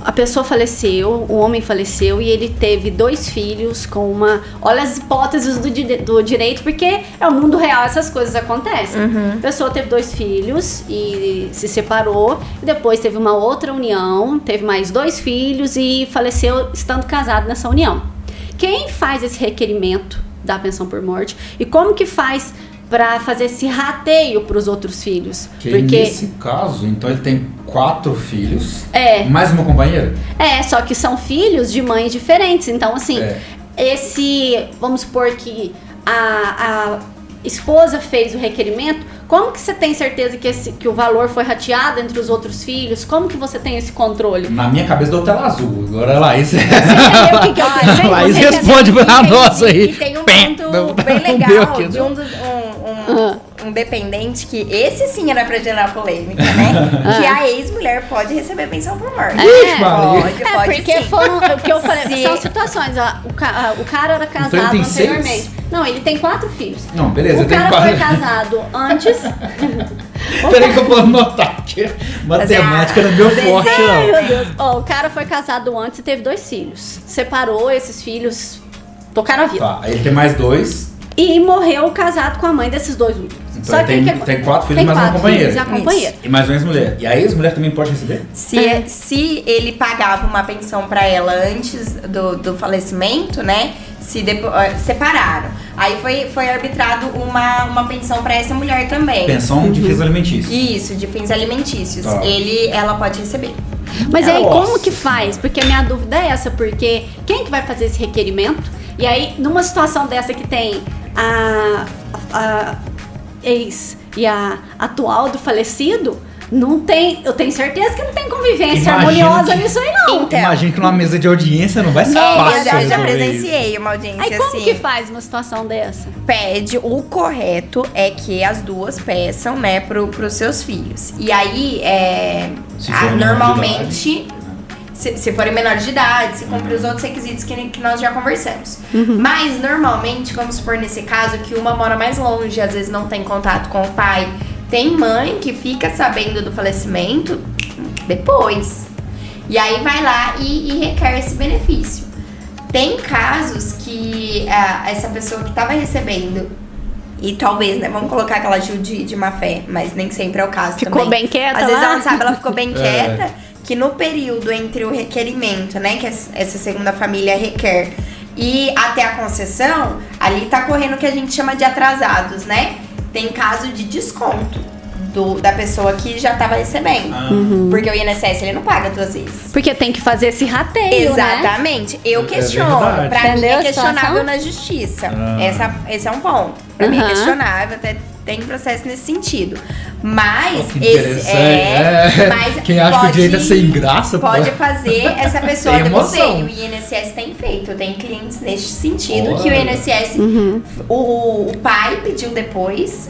a pessoa faleceu, o homem faleceu e ele teve 2 filhos com uma... Olha as hipóteses do direito, porque é o mundo real, essas coisas acontecem. A pessoa teve 2 filhos e se separou, e depois teve uma outra união, teve mais 2 filhos e faleceu estando casado nessa união. Quem faz esse requerimento da pensão por morte e como que faz para fazer esse rateio para os outros filhos? Porque nesse caso, então ele tem 4 filhos, mais uma companheira? Só que são filhos de mães diferentes. Então, assim, vamos supor que a esposa fez o requerimento, como que você tem certeza que o valor foi rateado entre os outros filhos? Como que você tem esse controle? Na minha cabeça deu tela azul. Agora, Laís... Você entendeu o que eu pensei? Laís responde pra nós aí. E tem um ponto bem legal de um dependente que esse sim era pra gerar polêmica, né? Que a ex-mulher pode receber pensão por morte. Pode porque sim. foram o que eu falei, são situações. O cara era casado então ele tem anteriormente. 6? Não, ele tem 4 filhos. Não, beleza. O cara foi casado antes. Peraí que eu vou anotar aqui. Matemática era meu forte, não. Meu Deus. O cara foi casado antes e teve 2 filhos. Separou esses filhos, tocaram a vida. Tá, aí ele tem mais 2. E morreu casado com a mãe desses 2 últimos. Então ele tem 4 filhos e mais uma companheira. E mais uma ex-mulher. E a ex-mulher também pode receber? Se ele pagava uma pensão pra ela antes do falecimento, né? Separaram. Aí foi arbitrado uma pensão pra essa mulher também. Pensão de fins alimentícios. Isso, de fins alimentícios. Tá. Ela pode receber. Mas aí como que faz? Porque a minha dúvida é essa, porque quem que vai fazer esse requerimento? E aí, numa situação dessa que tem a ex e a atual do falecido, não tem, eu tenho certeza que não tem convivência harmoniosa nisso aí, não. Então, imagina que numa mesa de audiência não vai ser eu fácil. já resolver presenciei uma audiência Aí como assim. que faz uma situação dessa? Pede, o correto é que as duas peçam, né, pros seus filhos. E aí, Se for menor de normalmente, se forem menores de idade, se cumprir os outros requisitos que nós já conversamos. Mas, normalmente, vamos supor nesse caso que uma mora mais longe, às vezes não tem contato com o pai. Tem mãe que fica sabendo do falecimento depois. E aí vai lá e requer esse benefício. Tem casos que essa pessoa que estava recebendo, e talvez, né, vamos colocar que ela agiu de má fé, mas nem sempre é o caso Ficou também. bem quieta Às vezes lá? ela não sabe, ela ficou bem quieta, que no período entre o requerimento, né, que essa segunda família requer, e até a concessão, ali tá correndo o que a gente chama de atrasados, né? Tem caso de desconto da pessoa que já estava recebendo. Porque o INSS, ele não paga 2 vezes. Porque tem que fazer esse rateio, né? Exatamente. Eu É questiono. verdade. Pra mim Entendeu é a questionável situação? na justiça. Esse é um ponto. Pra mim é questionável, até tem processo nesse sentido. Mas Que interessante. mas Quem acha que o direito é sem graça, pode pô. fazer essa pessoa Tem devolver. emoção. E o INSS tem feito. Tem clientes neste sentido Olha. que o INSS, o pai pediu depois.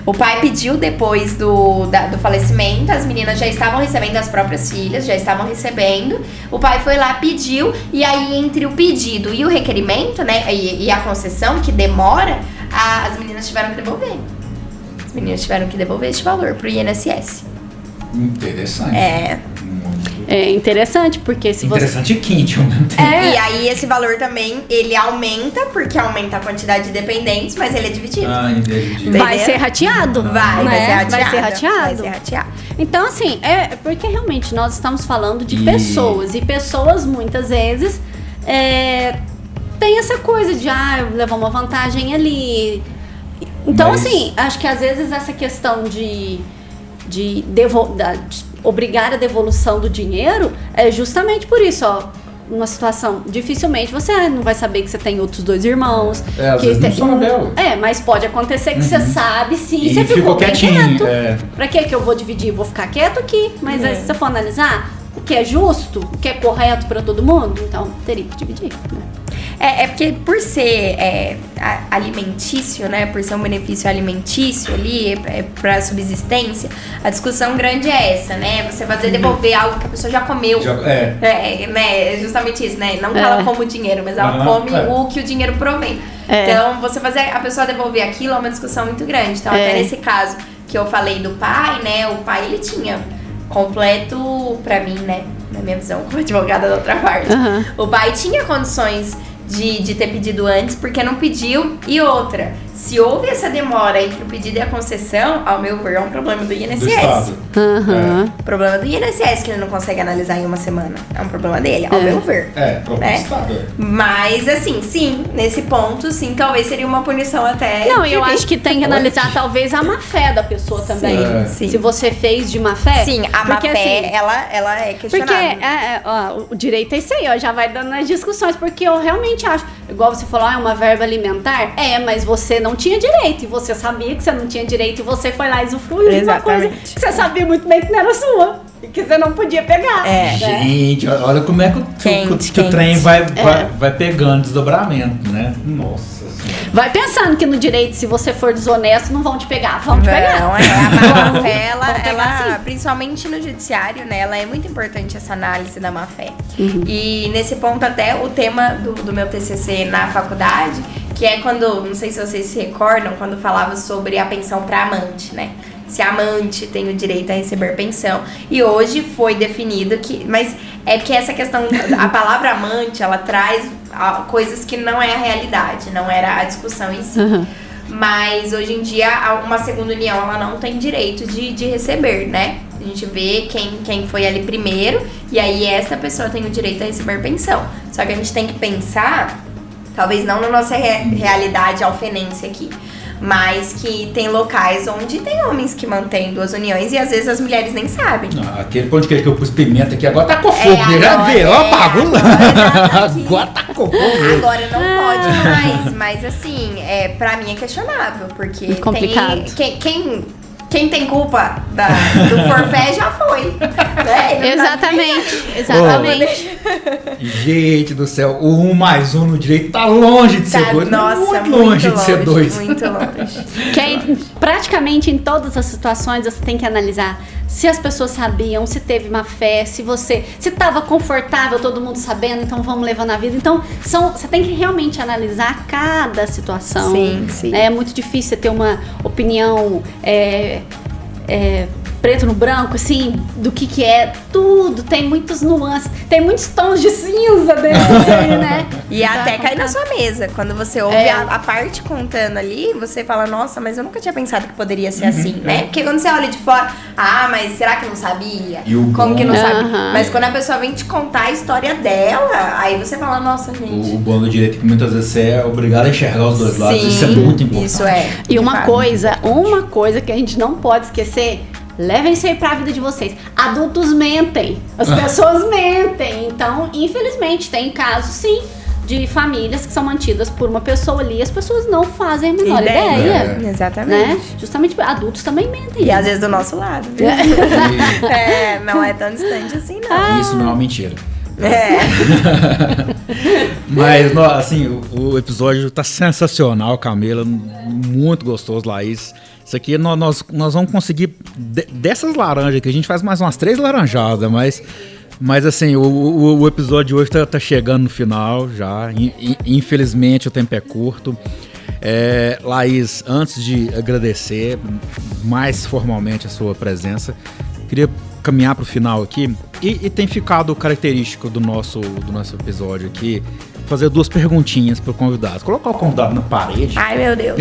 O pai pediu depois do falecimento, as meninas já estavam recebendo, as próprias filhas já estavam recebendo. O pai foi lá, pediu, e aí entre o pedido e o requerimento, né, e a concessão, que demora, as meninas tiveram que devolver. As meninas tiveram que devolver este valor pro INSS. Interessante. É interessante, porque se você... Interessante e quente ao mesmo tempo. E aí esse valor também, ele aumenta, porque aumenta a quantidade de dependentes, mas ele é dividido. Entendi. vai ser rateado. Vai né? ser rateado. Vai ser rateado. Vai ser rateado. Então, assim, porque realmente nós estamos falando de E- pessoas. E pessoas, muitas vezes, tem essa coisa de, levar uma vantagem ali. Então, Mas- assim, acho que às vezes essa questão de obrigar a devolução do dinheiro é justamente por isso, ó. Uma situação, dificilmente você não vai saber que você tem outros 2 irmãos. Às que vezes não sabe, mas pode acontecer que você sabe, sim, E você ficou bem quietinho. quieto. Pra que eu vou dividir? Eu vou ficar quieto aqui. Mas aí, se você for analisar o que é justo, o que é correto pra todo mundo, então teria que dividir, né? É porque por ser alimentício, né? Por ser um benefício alimentício ali, pra subsistência, a discussão grande é essa, né? Você fazer devolver algo que a pessoa já comeu. É. É justamente isso, né? Não que ela come o dinheiro, mas ela come o que o dinheiro provém. Então, você fazer a pessoa devolver aquilo é uma discussão muito grande. Então, até nesse caso que eu falei do pai, né? O pai, ele tinha completo, pra mim, né? Na minha visão, como advogada da outra parte. O pai tinha condições de ter pedido antes, porque não pediu. E outra, se houve essa demora entre o pedido e a concessão, ao meu ver, é um problema do INSS. Do Estado. Problema do INSS, que ele não consegue analisar em uma semana. É um problema dele, ao meu ver. Problema do Estado. Mas, assim, sim, nesse ponto, sim, talvez seria uma punição até... Não, eu acho que tem que analisar talvez a má fé da pessoa também. Sim. Se você fez de má fé. Sim, a má porque, fé, assim, ela é questionável. Porque o direito é isso aí, ó, já vai dando as discussões, porque eu realmente acho, igual você falou, é uma verba alimentar, mas você não tinha direito, e você sabia que você não tinha direito, e você foi lá e usufruiu de uma coisa que você sabia muito bem que não era sua, e que você não podia pegar. Né? Gente, olha como é que o trem vai pegando desdobramento, né? Nossa Senhora. Vai pensando que no direito, se você for desonesto, não vão te pegar, vão te pegar. Não, a má fé, Vão pegar ela sim. principalmente no judiciário, né, ela é muito importante essa análise da má fé. E nesse ponto até o tema do meu TCC na faculdade, que é quando, não sei se vocês se recordam, quando falava sobre a pensão para amante, né? Se a amante tem o direito a receber pensão. E hoje foi definido que... Mas é porque essa questão... A palavra amante, ela traz coisas que não é a realidade. Não era a discussão em si. Mas hoje em dia, uma segunda união, ela não tem direito de receber, né? A gente vê quem foi ali primeiro. E aí essa pessoa tem o direito a receber pensão. Só que a gente tem que pensar... Talvez não na nossa realidade alfenense aqui. mas que tem locais onde tem homens que mantêm 2 uniões e às vezes as mulheres nem sabem. Não, aquele pão de queijo que eu pus pimenta aqui agora tá com fogo, já agora, viu? Ó, bagulho. Agora Tá com fogo. Agora não pode mais, mas assim, pra mim é questionável, porque complicado. Quem tem culpa do forfé já foi. Né? Exatamente. Gente do céu, o 1 mais 1 no direito tá longe de ser 2. Nossa, muito longe de ser 2. Muito longe. Praticamente em todas as situações você tem que analisar se as pessoas sabiam, se teve má fé, se estava confortável, todo mundo sabendo, então vamos levando a vida. Então, você tem que realmente analisar cada situação. Sim. É muito difícil você ter uma opinião preto no branco, assim, do que é tudo. Tem muitos nuances, tem muitos tons de cinza dentro disso aí, né? E então, até cai na sua mesa. Quando você ouve a parte contando ali, você fala, nossa, mas eu nunca tinha pensado que poderia ser assim, né? Porque quando você olha de fora, mas será que não sabia? Como que não sabe? Mas quando a pessoa vem te contar a história dela, aí você fala, nossa, gente. O bom do direito é que muitas vezes você é obrigado a enxergar os dois lados. Isso é muito importante. Isso é. E uma coisa que a gente não pode esquecer, levem isso aí pra vida de vocês. Adultos mentem. As pessoas mentem. Então, infelizmente, tem casos, sim, de famílias que são mantidas por uma pessoa ali e as pessoas não fazem a menor ideia. Exatamente. Né? Justamente, adultos também mentem. E às vezes do nosso lado. Viu? Não é tão distante assim, não. Isso não é uma mentira. Mas, assim, o episódio tá sensacional, Camila. Muito gostoso, Laís. Isso aqui nós vamos conseguir, dessas laranjas aqui, a gente faz mais umas 3 laranjadas, mas assim, o episódio de hoje tá chegando no final já, infelizmente o tempo é curto. Laís, antes de agradecer mais formalmente a sua presença, queria caminhar para o final aqui, e tem ficado característico do nosso episódio aqui, fazer 2 perguntinhas para o convidado. Colocar o convidado na parede. Ai, meu Deus.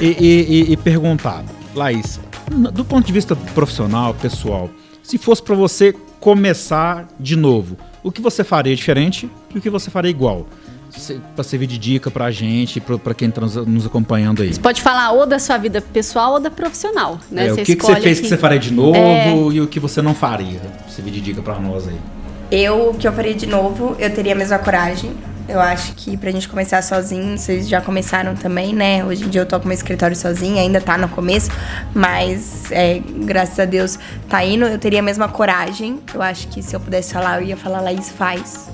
e perguntar, Laís, do ponto de vista profissional, pessoal, se fosse para você começar de novo, o que você faria diferente e o que você faria igual? Para servir de dica pra gente, pra quem tá nos acompanhando aí. Você pode falar ou da sua vida pessoal ou da profissional, né? O que você fez que você faria de novo e o que você não faria? Servir de dica pra nós aí. O que eu faria de novo, eu teria a mesma coragem. Eu acho que pra gente começar sozinho, vocês já começaram também, né? Hoje em dia eu tô com meu escritório sozinha, ainda tá no começo, mas graças a Deus tá indo. Eu teria a mesma coragem. Eu acho que se eu pudesse falar, eu ia falar, Laís, faz.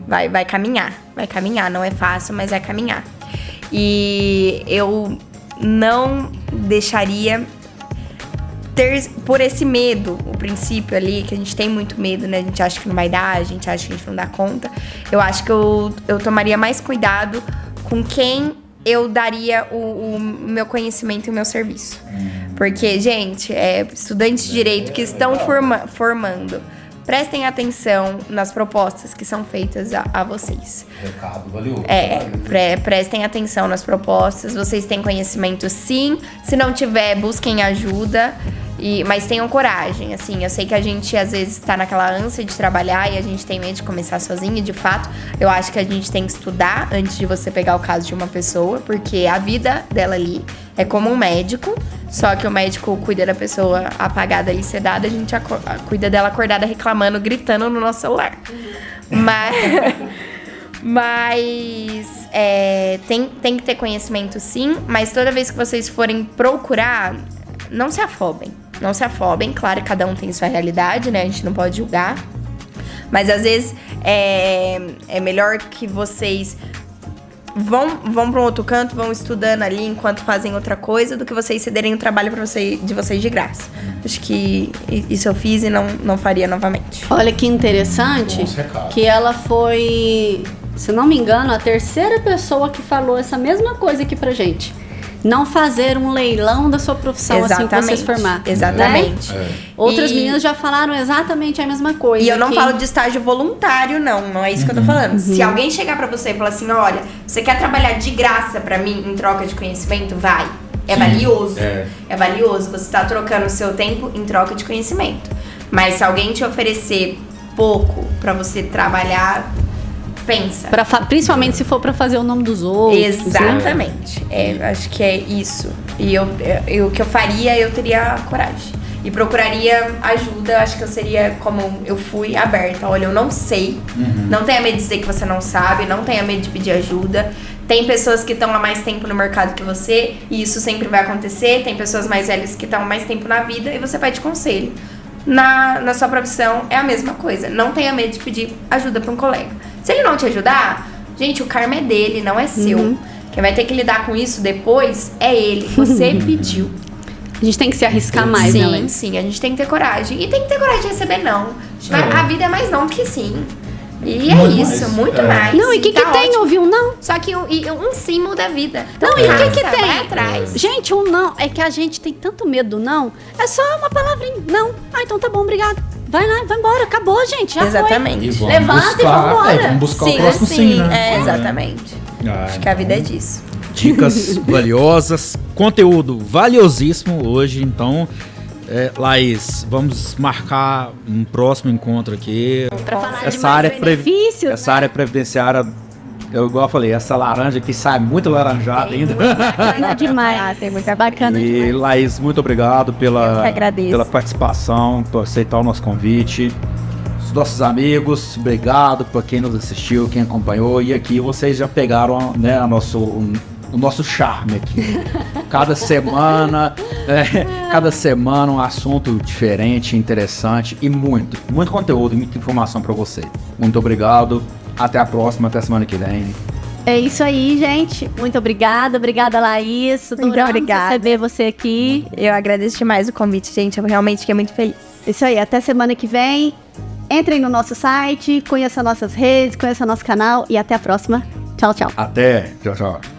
Vai caminhar, não é fácil, mas vai caminhar. E eu não deixaria por esse medo, o princípio ali, que a gente tem muito medo, né? A gente acha que não vai dar, a gente acha que a gente não dá conta. Eu acho que eu tomaria mais cuidado com quem eu daria o meu conhecimento e o meu serviço. Porque, gente, estudantes de direito que estão formando, prestem atenção nas propostas que são feitas a vocês. Recado valioso. Prestem atenção nas propostas. Vocês têm conhecimento, sim. Se não tiver, busquem ajuda. Mas tenham coragem, assim. Eu sei que a gente, às vezes, tá naquela ânsia de trabalhar e a gente tem medo de começar sozinho. De fato, eu acho que a gente tem que estudar antes de você pegar o caso de uma pessoa. Porque a vida dela ali é como um médico. Só que o médico cuida da pessoa apagada ali, sedada. A gente cuida dela acordada, reclamando, gritando no nosso celular. Mas tem que ter conhecimento, sim. Mas toda vez que vocês forem procurar, não se afobem. Não se afobem. Claro, cada um tem sua realidade, né? A gente não pode julgar. Mas às vezes é melhor que vocês vão para um outro canto, vão estudando ali enquanto fazem outra coisa, do que vocês cederem o trabalho de vocês de graça. Acho que isso eu fiz e não faria novamente. Olha que interessante que ela foi, se não me engano, a 3ª pessoa que falou essa mesma coisa aqui pra gente. Não fazer um leilão da sua profissão assim que você se formar. Exatamente. Né? Outras meninas já falaram exatamente a mesma coisa. E eu não falo de estágio voluntário, não é isso que eu tô falando. Se alguém chegar pra você e falar assim, olha, você quer trabalhar de graça pra mim em troca de conhecimento? Vai. É valioso. É valioso. Você tá trocando o seu tempo em troca de conhecimento. Mas se alguém te oferecer pouco pra você trabalhar, Pensa. Principalmente se for pra fazer o nome dos outros. Exatamente. Acho que é isso. E o que eu faria, eu teria coragem. E procuraria ajuda. Acho que eu seria, como eu fui, aberta. Olha, eu não sei. Não tenha medo de dizer que você não sabe. Não tenha medo de pedir ajuda. Tem pessoas que estão há mais tempo no mercado que você. E isso sempre vai acontecer. Tem pessoas mais velhas que estão há mais tempo na vida. E você pede conselho. Na sua profissão é a mesma coisa. Não tenha medo de pedir ajuda para um colega. Se ele não te ajudar, gente, o karma é dele, não é seu. Quem vai ter que lidar com isso depois é ele. Você pediu. A gente tem que se arriscar mais, né, Laís? Sim, a gente tem que ter coragem. E tem que ter coragem de receber não. A vida é mais não do que sim. E é isso, muito mais. Não, e o que tem ouvir um não? Só que um sim muda a vida. Então, e o que tem? Vai atrás. Gente, um não, é que a gente tem tanto medo do não. É só uma palavrinha, não. Então tá bom, obrigado. Vai lá, vai embora, acabou, gente, já exatamente. foi. Levanta e vambora. Vamos buscar o próximo sim, né? Exatamente. Acho que a vida é disso. Dicas valiosas, conteúdo valiosíssimo hoje, então... Laís, vamos marcar um próximo encontro aqui. Pra falar essa de mais área benefícios, essa área previdenciária, igual eu falei, essa laranja aqui sai muito laranjada ainda. Bacana demais. Tem muita bacana E demais. Laís, muito obrigado pela participação, por aceitar o nosso convite. Os nossos amigos, obrigado por quem nos assistiu, quem acompanhou. E aqui vocês já pegaram, né, o nosso charme aqui. Cada semana um assunto diferente, interessante e muito conteúdo, muita informação para você. Muito obrigado. Até a próxima, até semana que vem. É isso aí, gente. Muito obrigada. Obrigada, Laís. Muito obrigada. Receber você aqui. Eu agradeço demais o convite, gente. Eu realmente fiquei muito feliz. Isso aí, até semana que vem. Entrem no nosso site, conheça nossas redes, conheça nosso canal e até a próxima. Tchau, tchau. Até. Tchau, tchau.